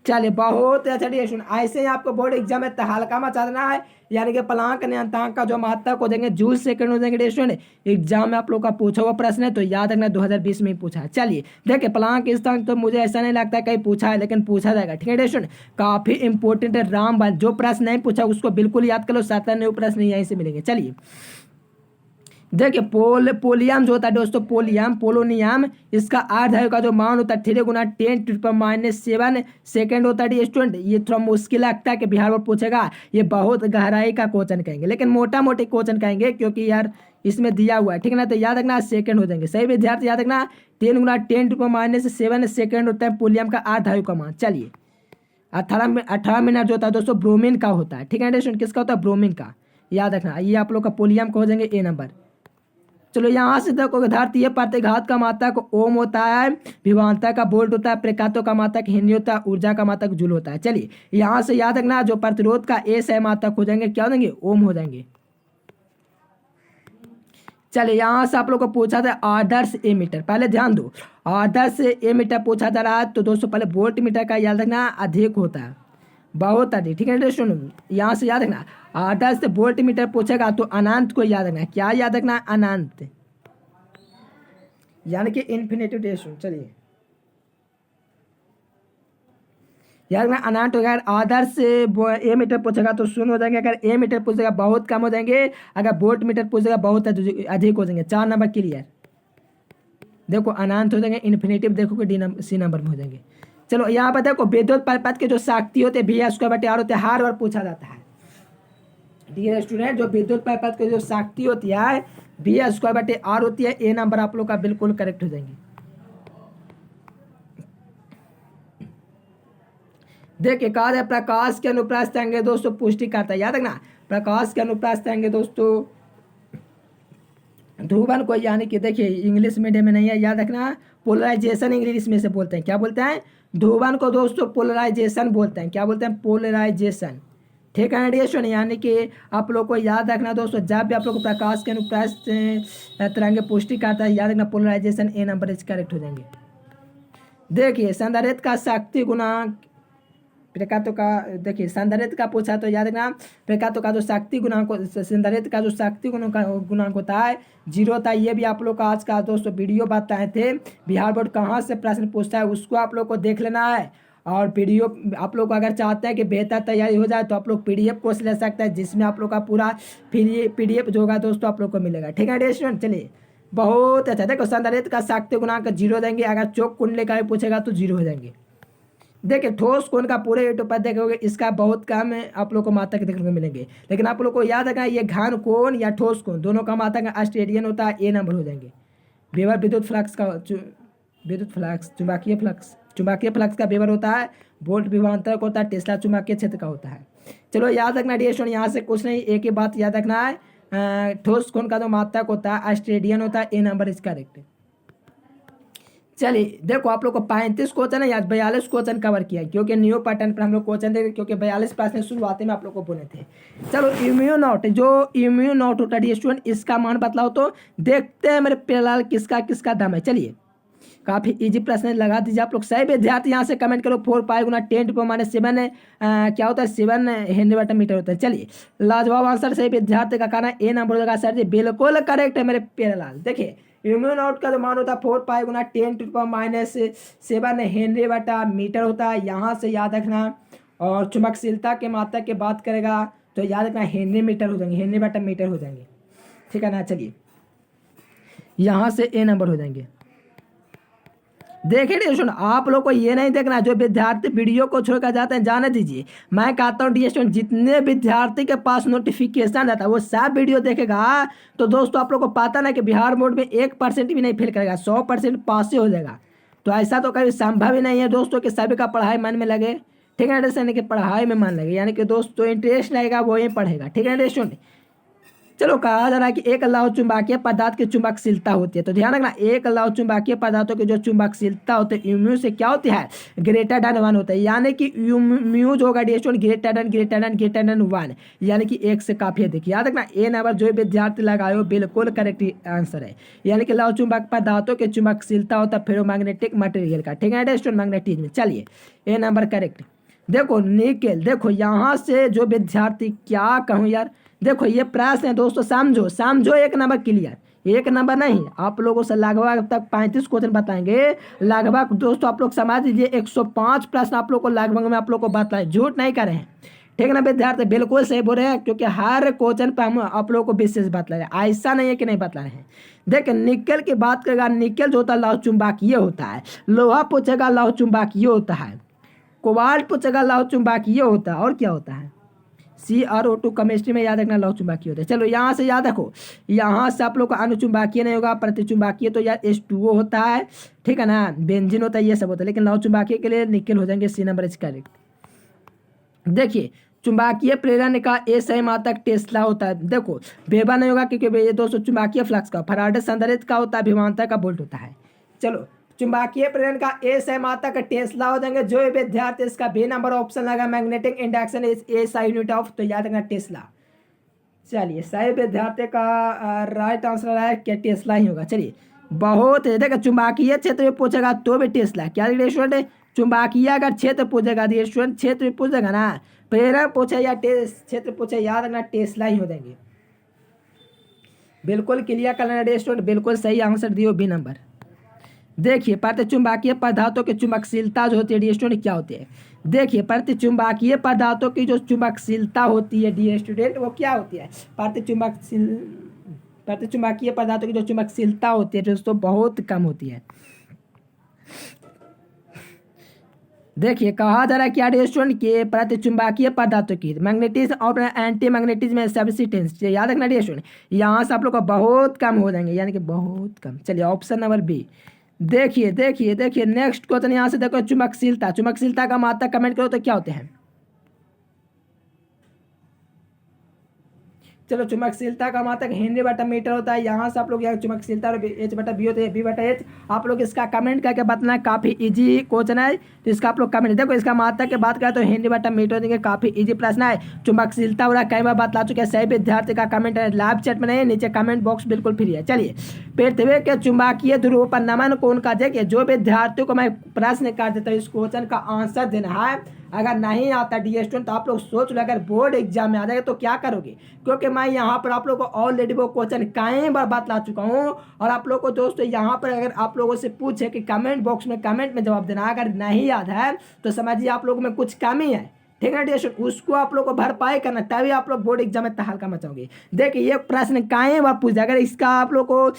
चलिए बहुत अच्छा डियर स्टूडेंट, ऐसे ही आपको बोर्ड एग्जाम में तहलका मचा देना है, यानी कि प्लांक नियतांक का जो मात्रक हो जाएंगे जूल सेकंड हो जाएंगे डियर स्टूडेंट। एग्जाम में आप लोग का पूछा हुआ प्रश्न है तो याद रखना 2020 में ही पूछा है। चलिए देखिए प्लांक स्थानांक तो मुझे ऐसा नहीं लगता कहीं पूछा है, लेकिन पूछा जाएगा, ठीक है डियर स्टूडेंट। काफी इंपॉर्टेंट है, रामबाण जो प्रश्न नहीं पूछा उसको बिल्कुल याद कर लो, 7 प्रश्न यहीं से मिलेंगे। चलिए देखिए पोलियम जो होता है दोस्तों, पोलोनियम इसका अर्धवायु का जो मान होता है 3 × 10⁻⁷ सेकेंड होता है स्टूडेंट। ये थोड़ा मुश्किल लगता है कि बिहार बोर्ड पूछेगा, ये बहुत गहराई का क्वेश्चन कहेंगे, लेकिन मोटा मोटी क्वेश्चन कहेंगे क्योंकि यार इसमें दिया हुआ है, ठीक है ना। तो याद रखना सेकंड हो जाएंगे, सही विद्यार्थी याद रखना 10 × 10⁻⁷ सेकेंड होता है पोलियम का अर्धवायु का मान। चलिए 18 मिनट जो होता है दोस्तों ब्रोमीन का होता है, ठीक है स्टूडेंट, किसका होता है ब्रोमीन का, याद रखना। ये आप लोग का पोलियम का हो जाएंगे ए नंबर। चलो यहाँ से देखो धारतीय प्रतिघात का मात्रक ओम होता है, विभवांतर का वोल्ट होता है, प्रकातों का मात्रक हेनरी होता है, ऊर्जा का मात्रक जूल होता है। चलिए यहाँ से याद रखना जो प्रतिरोध का ए से मात्रक हो जाएंगे क्या हो जाएंगे, ओम हो जाएंगे। चलिए यहाँ से आप लोग को पूछा था आदर्श एमीटर, पहले ध्यान दो आदर्श एमीटर पूछा जा रहा है तो दोस्तों पहले वोल्ट मीटर का याद रखना अधिक होता है, बहुत अधिक, ठीक है सुनो। यहाँ से याद रखना आदर्श वोल्ट मीटर पूछेगा तो अनंत को याद रखना, क्या याद रखना, अनंत यानी कि इन्फिनिटी डेशन। चलिए याद रखना अनंत हो गया। आदर्श ए मीटर पूछेगा तो 0 हो जाएंगे, अगर ए मीटर पूछेगा बहुत कम हो जाएंगे, अगर वोल्ट मीटर पूछेगा बहुत अधिक हो जाएंगे। 4 नंबर क्लियर। देखो अनंत हो जाएंगे, इन्फिनिटिव देखोगे सी नंबर में हो जाएंगे। चलो यहाँ पर देखो विद्युत परिपथ के जो शक्ति होते हैं V²/R होते हैं, हर बार पूछा जाता है डियर स्टूडेंट। जो विद्युत परिपथ की जो शक्ति होती है V²/R होती है, ए नंबर आप लोग का बिल्कुल करेक्ट हो जाएंगे। देखिए कहा जाए प्रकाश के अनुप्रस्थ अंग दोस्तों पुष्टि करता है, याद रखना प्रकाश के अनुप्रस्थ अंग दोस्तों ध्रुवन को, यानी कि देखिए इंग्लिश मीडियम में नहीं है, याद रखना पोलराइजेशन इंग्लिश में से बोलते हैं, क्या बोलते हैं, ध्रुवन को दोस्तों पोलराइजेशन बोलते हैं, क्या बोलते हैं, पोलराइजेशन, ठीक है रेडिएशन। यानी कि आप लोग को याद रखना दोस्तों जब भी आप लोग को प्रकाश के अनुप्रस्थ तरंग पुष्टि करता है, याद रखना पोलराइजेशन, ए नंबर इस करेक्ट हो जाएंगे। देखिए संधारित्र का शक्ति गुणांक प्रकातों का, देखिए संधारित्र का पूछा तो याद रखना प्रकातों का जो शक्ति गुणांक, संधारित्र का जो शक्ति गुणांक होता है 0 होता है। ये भी आप लोग का आज का दोस्तों वीडियो बताए थे, बिहार बोर्ड कहाँ से प्रश्न पूछता है उसको आप लोग को देख लेना है। और वीडियो आप लोग अगर चाहते हैं कि बेहतर तैयारी हो जाए तो आप लोग PDF कोर्स ले सकते हैं, जिसमें आप लोग का पूरा PDF जो होगा दोस्तों आप लोग को मिलेगा, ठीक है स्टूडेंट। चलिए बहुत अच्छा, देखो संधारित्र का शक्ति गुणांक 0 देंगे, अगर चौक कुंडली का भी पूछेगा तो 0 हो जाएंगे। देखिए ठोस कोण का पूरे यूट्यूब पर देखोगे इसका बहुत कम आप लोग को मात्रक देखने को मिलेंगे, लेकिन आप लोग को याद रखना ये घन कोण या ठोस कोण दोनों का मात्रक ऑस्ट्रेलियन होता है, ए नंबर हो जाएंगे। वेबर विद्युत फ्लक्स का चुंबकीय फ्लक्स का वेबर होता है, वोल्ट विभवांतर होता है, टेस्ला चुंबकीय क्षेत्र का होता है। चलो याद रखना डियर स्टूडेंट, यहाँ से कुछ नहीं, एक ही बात याद रखना है ठोस कोण का जो मात्रक होता है ऑस्ट्रेलियन होता है, ए नंबर इज करेक्ट। चलिए देखो आप लोग को 35 क्वेश्चन है या 42 क्वेश्चन कवर किया है, क्योंकि न्यू पैटर्न पर हम लोग क्वेश्चन देंगे, क्योंकि 42 प्रश्न शुरुआत में आप लोग को बोले थे। चलो इम्यूनॉट, जो इम्यूनॉट होता है स्टूडेंट इसका मान बतलाओ तो देखते हैं मेरे प्यालाल किसका किसका दम है। चलिए काफ़ी इजी प्रश्न लगा दीजिए आप लोग, सही विद्यार्थी यहाँ से कमेंट करो। 4 पाई गुना 10⁻⁷ क्या होता है 7 हेनरी मीटर होता है। चलिए लाजवाब आंसर सही विद्यार्थी का कहना ए नंबर होगा सर जी, बिल्कुल करेक्ट है मेरे प्यालाल। देखिए इम्यूनॉट का जो मान होता है 4 पाई गुना 10⁻⁷ हेनरी मीटर होता है, यहाँ से याद रखना। और चुंबकशीलता के मात्रा की बात करेगा तो याद रखना हेनरी मीटर हो जाएंगे, हेनरी मीटर हो जाएंगे, ठीक है ना। चलिए यहाँ से ए नंबर हो जाएंगे। देखिए डी स्टूडेंट आप लोग को ये नहीं देखना, जो विद्यार्थी वीडियो को छोड़कर जाते हैं जाने दीजिए। मैं कहता हूँ डी स्टूडेंट जितने विद्यार्थी के पास नोटिफिकेशन रहता है वो सब वीडियो देखेगा तो दोस्तों आप लोग को पता ना कि बिहार बोर्ड में 1% भी नहीं फेल करेगा, 100% पास ही हो जाएगा। तो ऐसा तो कभी संभव ही नहीं है दोस्तों कि सभी का पढ़ाई मन में लगे, ठीक है ना यानी कि पढ़ाई में मन लगे, यानी कि दोस्तों इंटरेस्ट रहेगा वही पढ़ेगा। ठीक है ना स्टूडेंट। चलो कहा जा रहा है कि एक लौह चुंबकीय पदार्थ की चुंबकशीलता होती है, तो ध्यान रखना एक लौह चुंबकीय पदार्थों की जो चुंबकशीलता होती है म्यू से क्या होती है, ग्रेटर देन 1 होता है, यानी कि म्यू जो होगा डिस्टोन ग्रेटर देन 1, यानी कि एक से काफी अधिक। याद रखना ए नंबर जो विद्यार्थी लगाए हो बिल्कुल करेक्ट आंसर है, यानी कि लौह चुंबक पदार्थों की चुंबकशीलता होता है फेरोमैग्नेटिक मटेरियल का। ठीक है डिस्टोन मैग्नेटिज्म। चलिए ए नंबर करेक्ट। देखो निकेल, देखो यहाँ से जो विद्यार्थी क्या कहूँ यार, देखो ये प्रश्न है दोस्तों, समझो समझो, एक नंबर क्लियर, एक नंबर नहीं, आप लोगों से लगभग तक 35 क्वेश्चन बताएंगे लगभग दोस्तों, आप लोग समझ लीजिए 105 प्रश्न आप लोग को लगभग में आप लोग को बताएं, झूठ नहीं कर रहे हैं। ठीक है ना विद्यार्थी, बिल्कुल सही बोल रहे हैं, क्योंकि हर क्वेश्चन पर हम आप लोगों को विशेष बतला रहे हैं, ऐसा नहीं है कि नहीं बतला रहे हैं। देखिए निकेल की बात करेगा, निकेल जो होता है लौह चुंबकीय होता है, लोहा पूछेगा लौह चुंबकीय होता है, कोबाल्ट पूछेगा लौह चुंबकीय होता है, और क्या होता है CrO2 केमिस्ट्री में याद रखना लौह चुंबकीय होता है। चलो यहाँ से याद रखो, यहाँ से आप लोग का अनुचुंबकीय नहीं होगा, प्रतिचुंबकीय तो यार H2O होता है, ठीक है ना, बेंजीन होता है, ये सब होता है, लेकिन लौह चुंबकीय के लिए निकेल हो जाएंगे, सी नंबर इज करेक्ट। देखिए चुंबकीय प्रेरण का ए सही मात्रक टेस्ला होता है, देखो वेबर नहीं होगा क्योंकि ये दोस्तों चुंबकीय फ्लक्स का, फराडे संधारित्र का होता है, विभवांतर का वोल्ट होता है। चलो चुंबकीय प्रेरण का ए सही मात्रक टेस्ला हो जाएंगे, जो विद्यार्थी इसका बी नंबर ऑप्शन लगा मैग्नेटिक इंडक्शन इज ए सा यूनिट ऑफ, तो याद रखना टेस्ला। चलिए सही विद्यार्थी का राइट आंसर है क्या, टेस्ला ही होगा। चलिए बहुत है, देखो चुंबकीय क्षेत्र में पूछेगा तो भी टेस्ला, क्या स्टूडेंट चुंबकीय अगर क्षेत्र पूछेगा स्टूडेंट, क्षेत्र पूछेगा ना, प्रेरक पूछे या क्षेत्र पूछे, याद रखना टेस्ला ही हो जाएंगे। बिल्कुल क्लियर करना स्टूडेंट, बिल्कुल सही आंसर दियो बी नंबर। देखिए प्रतिचुंबकीय पदार्थों की चुंबकशीलता जो होती है डी स्टूडेंट क्या होती है, देखिए प्रतिचुंबकीय पदार्थों की जो चुंबकशीलता होती है डी स्टूडेंट वो क्या होती है, प्रतिचुंबकीय पदार्थों की जो चुंबकशीलता होती है दोस्तों बहुत कम होती है। देखिए कहा जा रहा है क्या डी स्टूडेंट के प्रतिचुंबकीय पदार्थों की मैग्नेटिज्म और एंटी मैग्नेटिज्म सब्सिस्टेंस, याद रखना डी स्टूडेंट, यहाँ से आप लोग का बहुत कम हो जाएंगे, यानी कि बहुत कम। चलिए ऑप्शन नंबर बी। देखिए देखिए देखिए नेक्स्ट क्वेश्चन यहाँ से देखो, चुंबकशीलता, चुंबकशीलता का मात्रक कमेंट करो तो क्या होते हैं। चलो चुंबकशीलता का मात्रक हेनरी बटा मीटर होता है, यहाँ से आप लोग यहाँ चुंबकशीलता और H बटा बी होते हैं, बी बटा H, आप लोग इसका कमेंट करके बताना, काफी इजी क्वेश्चन है, तो इसका आप लोग कमेंट, देखो इसका मात्रक की बात करें तो हेनरी बटा मीटर देंगे, काफी इजी प्रश्न है। चुंबकशीलता हो कई बार बतला चुके हैं, सही विद्यार्थी का कमेंट है, लाइव चैट में नहीं, नीचे कमेंट बॉक्स बिल्कुल फ्री है। चलिए पृथ्वी के चुंबकीय ध्रुव पर नमन कौन का, देखिए जो विद्यार्थियों को मैं प्रश्न कर देता हूँ इस क्वेश्चन का आंसर देना है, अगर नहीं आता डी स्टूडेंट तो आप लोग सोच लो अगर बोर्ड एग्जाम में आ जाएगा तो क्या करोगे, क्योंकि मैं यहाँ पर आप लोग को ऑलरेडी वो क्वेश्चन कई बार बतला चुका हूँ, और आप लोग को दोस्तों यहाँ पर अगर आप लोगों से पूछे कि कमेंट बॉक्स में कमेंट में जवाब देना, अगर नहीं याद है तो समझिए आप लोगों में कुछ कमी है, ठीक है ना, उसको आप लोग को भरपाई करना, तभी आप लोग बोर्ड एग्जाम में तहलका मचाओगे। देखिए ये प्रश्न कहीं बार पूछ जाए, अगर इसका आप लोग को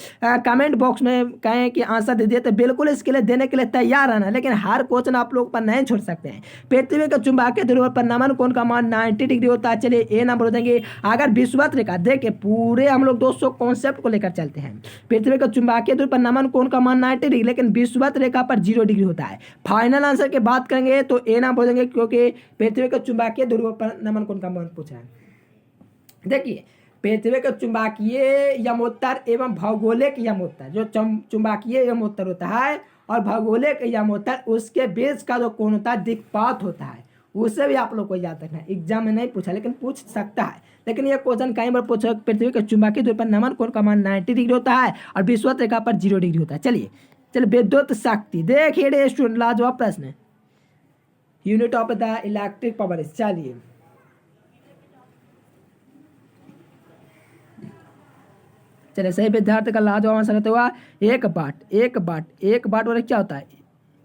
कमेंट बॉक्स में कहें कि आंसर दे दिए तो बिल्कुल इसके लिए देने के लिए तैयार रहना, लेकिन हर क्वेश्चन आप लोग पर नहीं छोड़ सकते हैं। पृथ्वी के चुंबकीय ध्रुव पर नमन कोण का मान 90 डिग्री होता है। चलिए ए नंबर हो देंगे। अगर विषुवत रेखा, देखिए पूरे हम लोग दोस्तों कॉन्सेप्ट को लेकर चलते हैं, पृथ्वी के चुंबकीय ध्रुव पर नमन कोण का मान 90 डिग्री, लेकिन विषुवत रेखा पर 0 डिग्री होता है। फाइनल आंसर की बात करेंगे तो ए नंबर हो देंगे, क्योंकि पृथ्वी के चुंबकीय ध्रुव पर नमन कोण का मान पूछा है। देखिए पृथ्वी के चुंबकीय यमोत्तर एवं भौगोलिक यमोत्तर, जो चुंबकीय यमोत्तर होता है और भौगोलिक यमोत्तर, उसके बीच का जो कोण होता है दिक्पात होता है, उसे भी आप लोग को याद रखना है। एग्जाम में नहीं पूछा लेकिन पूछ सकता है, लेकिन ये क्वेश्चन कई बार पूछा। पृथ्वी के चुंबकीय ध्रुव पर नमन कोण का मान 90 डिग्री होता है और विषुवत रेखा पर 0 डिग्री होता है। चलिए विद्युत शक्ति, देखिए स्टूडेंट लाजवाब प्रश्न है, unit of the electric power. चलिए चलिए सही विद्यार्थी का लाजवाब आंसर होता हुआ 1 वाट। 1 वाट और क्या होता है,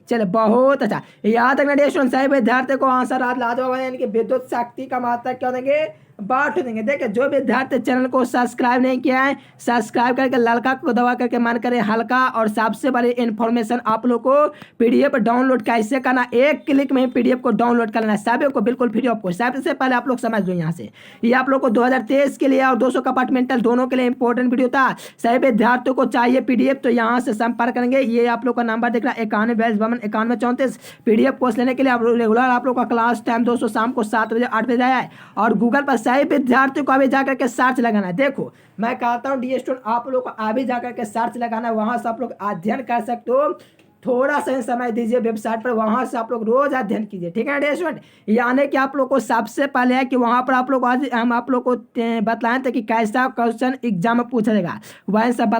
चलिए बहुत अच्छा, याद रखना स्टूडेंट, सही विद्यार्थी को आंसर आज लाजवाब है, यानी कि विद्युत शक्ति का मात्रक क्या देंगे बांट देंगे। देखिए जो विद्यार्थी चैनल को सब्सक्राइब नहीं किया है, सब्सक्राइब करके लड़का को दबा करके मन करें हल्का। और सबसे बड़ी इन्फॉर्मेशन आप लोग को पीडीएफ डाउनलोड कैसे करना, एक क्लिक में पीडीएफ को डाउनलोड करना है सभी को, बिल्कुल फ्री ऑफ कॉस्ट। सबसे पहले आप लोग समझ लो यहाँ से, ये आप लोग को 2023 के लिए और 200 कंपार्टमेंटल दोनों के लिए इंपॉर्टेंट वीडियो था। सभी विद्यार्थियों को चाहिए पीडीएफ तो यहाँ से संपर्क करेंगे। ये आप लोग का नंबर दिख रहा है 91 पीडीएफ कोर्स लेने के लिए। आप रेगुलर आप लोग का क्लास टाइम दोस्तों शाम को 7 बजे 8 बजे है। और गूगल पर सही विद्यार्थियों को अभी जाकर के सर्च लगाना है। देखो मैं कहता हूँ डी स्टूडेंट आप लोग को अभी जाकर के सर्च लगाना है, वहां से आप लोग अध्ययन कर सकते हो। थोड़ा सा समय दीजिए वेबसाइट पर, वहां से आप लोग रोज अध्ययन कीजिए, ठीक है डी स्टूडेंट। यानी कि आप लोग को सबसे पहले है कि वहां पर आप लोग आज हम आप लोग को बतलाए थे कि कैसा क्वेश्चन एग्जाम में पूछा जाएगा, वही सब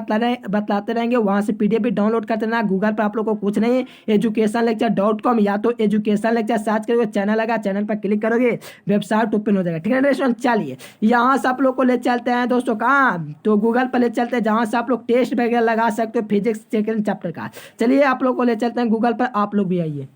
बतलाते रहेंगे। वहां से पीडीएफ भी डाउनलोड करते रहना। गूगल पर आप लोग को कुछ नहीं, educationlecture.com या तो एजुकेशन लेक्चर सर्च करोगे, चैनल लगा, चैनल पर क्लिक करोगे, वेबसाइट ओपन हो जाएगा, ठीक है डी स्टूडेंट। चलिए यहाँ से आप लोग को ले चलते हैं दोस्तों कहाँ, तो गूगल पर ले चलते हैं जहाँ से आप लोग टेस्ट वगैरह लगा सकते हो फिजिक्स सेकेंड चैप्टर का। चलिए आप लोग को ले चलते हैं गूगल पर, आप लोग भी आइए।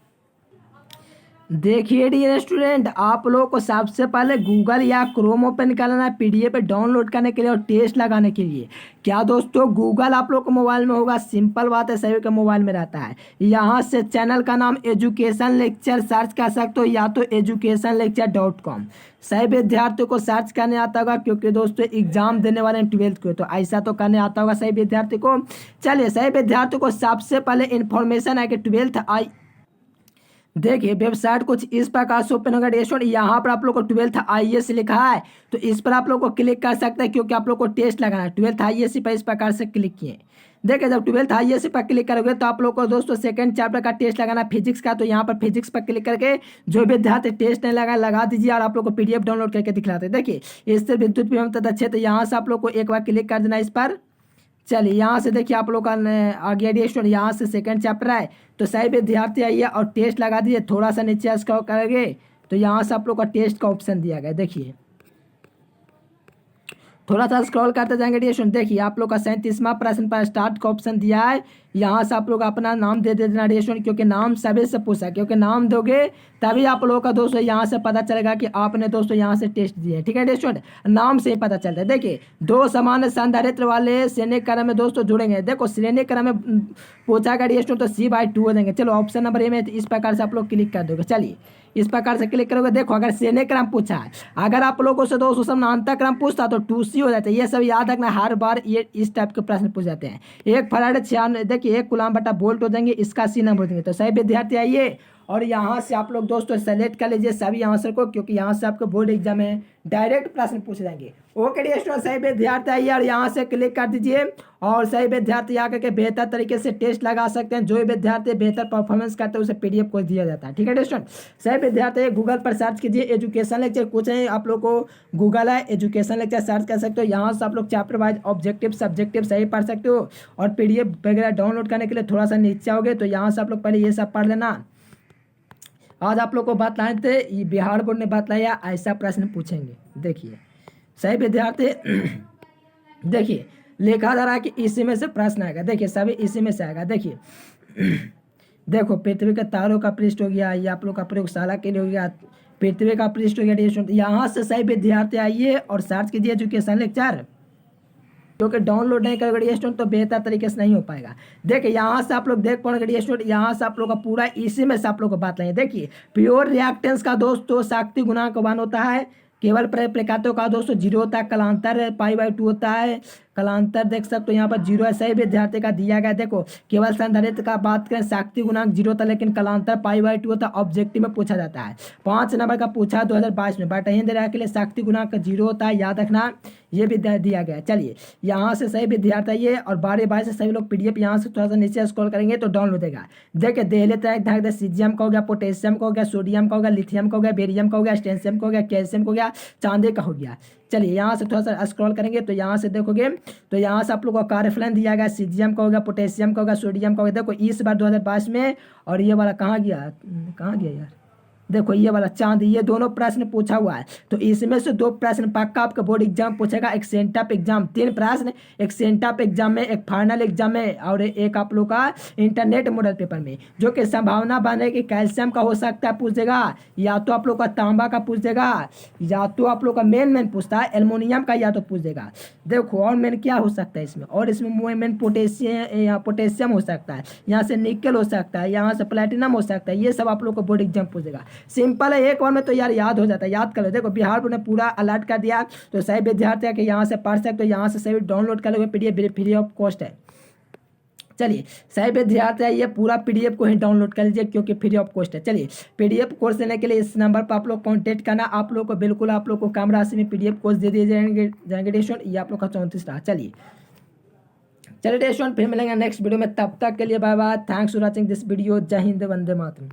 देखिए डियर स्टूडेंट आप लोग को सबसे पहले गूगल या क्रोम ओपन करना है पीडीएफ डाउनलोड करने के लिए और टेस्ट लगाने के लिए। क्या दोस्तों गूगल आप लोग को मोबाइल में होगा, सिंपल बात है, सभी के मोबाइल में रहता है। यहाँ से चैनल का नाम एजुकेशन लेक्चर सर्च कर सकते हो या तो educationlecture.com। सही विद्यार्थियों को सर्च करने आता होगा क्योंकि दोस्तों एग्जाम देने वाले हैं 12th को, तो ऐसा तो करने आता होगा सही विद्यार्थी को। चलिए सही विद्यार्थियों को सबसे पहले इन्फॉर्मेशन है कि 12th आई, देखिए वेबसाइट कुछ इस प्रकार से ओपन होगा स्टूडेंट। यहाँ पर आप लोग को 12th IAS लिखा है तो इस पर आप लोग को क्लिक कर सकते हैं क्योंकि आप लोग को टेस्ट लगाना है। 12th IAS पर इस प्रकार से क्लिक किए। देखिए जब 12th IAS पर क्लिक करोगे तो आप लोग को दोस्तों सेकंड चैप्टर का टेस्ट लगाना है फिजिक्स का, तो यहाँ पर फिजिक्स पर क्लिक करके जो विद्यार्थी टेस्ट नहीं लगा दीजिए और आप लोग को पीडीएफ डाउनलोड करके दिखलाते हैं। देखिए इससे विद्युत विभव तथा क्षेत्र, यहाँ से आप लोग को एक बार क्लिक कर देना इस पर। चलिए यहाँ से देखिए आप लोग का आ गया डी स्टूडेंट, यहाँ से सेकंड चैप्टर है तो सही विद्यार्थी आइए और टेस्ट लगा दीजिए। थोड़ा सा नीचे स्क्रॉल करेंगे तो यहाँ से आप लोग का टेस्ट का ऑप्शन दिया गया, देखिए थोड़ा सा स्क्रॉल करते जाएंगे डी स्टूडेंट। देखिए आप लोग का 37वां प्रश्न पर स्टार्ट का ऑप्शन दिया है। यहाँ से आप लोग अपना नाम दे देना डी स्टूडेंट क्योंकि नाम सभी से पूछा, क्योंकि नाम दोगे तभी आप लोगों का दोस्तों यहाँ से पता चलेगा कि आपने दोस्तों यहाँ से टेस्ट दिए, ठीक है डी स्टूडेंट। नाम से ही पता चलता है। देखिए दो समान संधारित्र वाले श्रेणी क्रम में दोस्तों जुड़ेंगे। देखो श्रेणी क्रम में पूछा गया डी स्टूडेंट तो C/2 हो जाएंगे। चलो ऑप्शन नंबर ए में इस प्रकार से आप लोग क्लिक कर दोगे। चलिए इस प्रकार से क्लिक करोगे। देखो अगर श्रेणी क्रम पूछा है, अगर आप लोगों से दोस्तों समानांतर क्रम पूछता तो 2C हो जाता है। ये सब याद रखना, हर बार ये इस टाइप के प्रश्न पूछ जाते हैं। 1 फराड 96, देखिए 1 कूलम बटा वोल्ट हो जाएंगे, इसका C नंबर देंगे। तो सही विद्यार्थी आइए और यहाँ से आप लोग दोस्तों सेलेक्ट कर लीजिए सभी आंसर को क्योंकि यहाँ से आपको बोर्ड एग्जाम में डायरेक्ट प्रश्न पूछे जाएंगे। ओके डी स्टूडेंट सही विद्यार्थी आइए और यहाँ से क्लिक कर दीजिए और सही विद्यार्थी आकर के बेहतर तरीके से टेस्ट लगा सकते हैं। जो विद्यार्थी बेहतर परफॉर्मेंस करते हैं उसे पीडीएफ को दिया जाता है, ठीक है डी स्टूडेंट। सही विद्यार्थी गूगल पर सर्च कीजिए एजुकेशन लेक्चर, कुछ नहीं आप लोग को गूगल है एजुकेशन लेक्चर सर्च कर सकते हो। यहाँ से आप लोग चैप्टर वाइज ऑब्जेक्टिव सब्जेक्टिव सही पढ़ सकते हो और पीडीएफ वगैरह डाउनलोड करने के लिए थोड़ा सा नीचे आओगे तो यहाँ से आप लोग पहले ये सब पढ़ लेना। आज आप लोग को बतलाए थे, ये बिहार बोर्ड ने बतलाया ऐसा प्रश्न पूछेंगे। देखिए सही विद्यार्थी देखिए लिखा जा रहा है कि इसी में से प्रश्न आएगा। देखिए सभी इसी में से आएगा। देखिए देखो पृथ्वी के तारों का पृष्ठ हो गया, ये आप लोग का प्रयोगशाला के लिए हो गया, पृथ्वी का पृष्ठ हो गया। यहाँ से सही विद्यार्थी आइए और सर्च कीजिए एजुकेशन लेक्चर, क्योंकि डाउनलोड नहीं करोगे स्टूडेंट तो बेहतर तरीके से नहीं हो पाएगा। देखिए यहाँ से आप लोग देख पाओगे स्टूडेंट, यहाँ से आप लोग का पूरा इसी में से आप लोग को बात लेंगे। देखिए प्योर रिएक्टेंस का दोस्तों शक्ति गुणांक 1 होता है, केवल प्रकातों का दोस्तों 0 होता है, कलांतर π/2 होता है, कलांतर देख सकते हो यहाँ पर 0 है। सही विद्यार्थी का दिया गया। देखो केवल संधारित्र का बात करें शक्ति गुणांक 0 होता है लेकिन कलांतर π/2 होता है, ऑब्जेक्टिव में पूछा जाता है। 5 नंबर का पूछा 2022 में, बट हिंद के लिए शक्ति गुणांक 0 होता है, याद रखना ये भी दिया गया। चलिए यहाँ से सही विद्यार्थी ये और 12/22 से सभी लोग पीडीएफ यहाँ से थोड़ा सा नीचे स्क्रॉल करेंगे तो डाउनलोड देगा। देखिए देहले तरह सीजियम का हो गया, पोटेशियम का हो गया, सोडियम का हो गया, लिथियम का हो गया, बेरियम का हो गया, स्टेंशियम का हो गया, कैल्शियम का हो गया, चांदी का हो गया। चलिए यहाँ से थोड़ा सा स्क्रॉल करेंगे तो यहाँ से देखोगे तो यहाँ से आप लोग को कार्यफलन दिया गया, सीजियम का हो गया, पोटेशियम का हो गया, सोडियम का हो गया। देखो इस बार 2022 में, और ये वाला कहाँ गया यार, देखो ये वाला चांद, ये दोनों प्रश्न पूछा हुआ है, तो इसमें से 2 प्रश्न पक्का आपका बोर्ड एग्जाम पूछेगा। एक सेंटअप एग्जाम 3 प्रश्न, एक सेंटअप एग्जाम में, एक फाइनल एग्जाम में, और एक आप लोग का इंटरनेट मॉडल पेपर में, जो कि संभावना बने कि कैल्शियम का हो सकता है पूछेगा, या तो आप लोग का तांबा का पूछ देगा, या तो आप लोग का मेन पूछता है एल्युमिनियम का, या तो पूछ देगा। देखो और मेन क्या हो सकता है इसमें, और इसमें मेन पोटेशियम हो सकता है, यहाँ से निकल हो सकता है, यहाँ से प्लेटिनम हो सकता है, ये सब आप लोग को बोर्ड एग्जाम पूछेगा। सिंपल है, एक बार में तो यार याद हो जाता है, याद कर लो। देखो बिहार बोर्ड ने पूरा अलर्ट कर दिया, तो सही विद्यार्थी है कि यहाँ से पढ़ सकते हो, यहाँ से सभी डाउनलोड कर लोगे, PDF फ्री ऑफ कॉस्ट है। चलिए सही विद्यार्थी है, ये पूरा PDF को ही डाउनलोड कर लीजिए क्योंकि फ्री ऑफ कॉस्ट है। चलिए PDF कोर्स लेने के लिए इस नंबर पर आप लोग कॉन्टेक्ट करना, आप लोग को बिल्कुल आप लोग को कम राशि में PDF कोर्स दे दिए जाएंगे डिस्काउंट, ये आप लोग का 34 रहा। चलिए डिस्काउंट फिर मिलेंगे नेक्स्ट वीडियो में, तब तक के लिए bye bye, thanks for watching this video. जय हिंद, वंदे मातरम।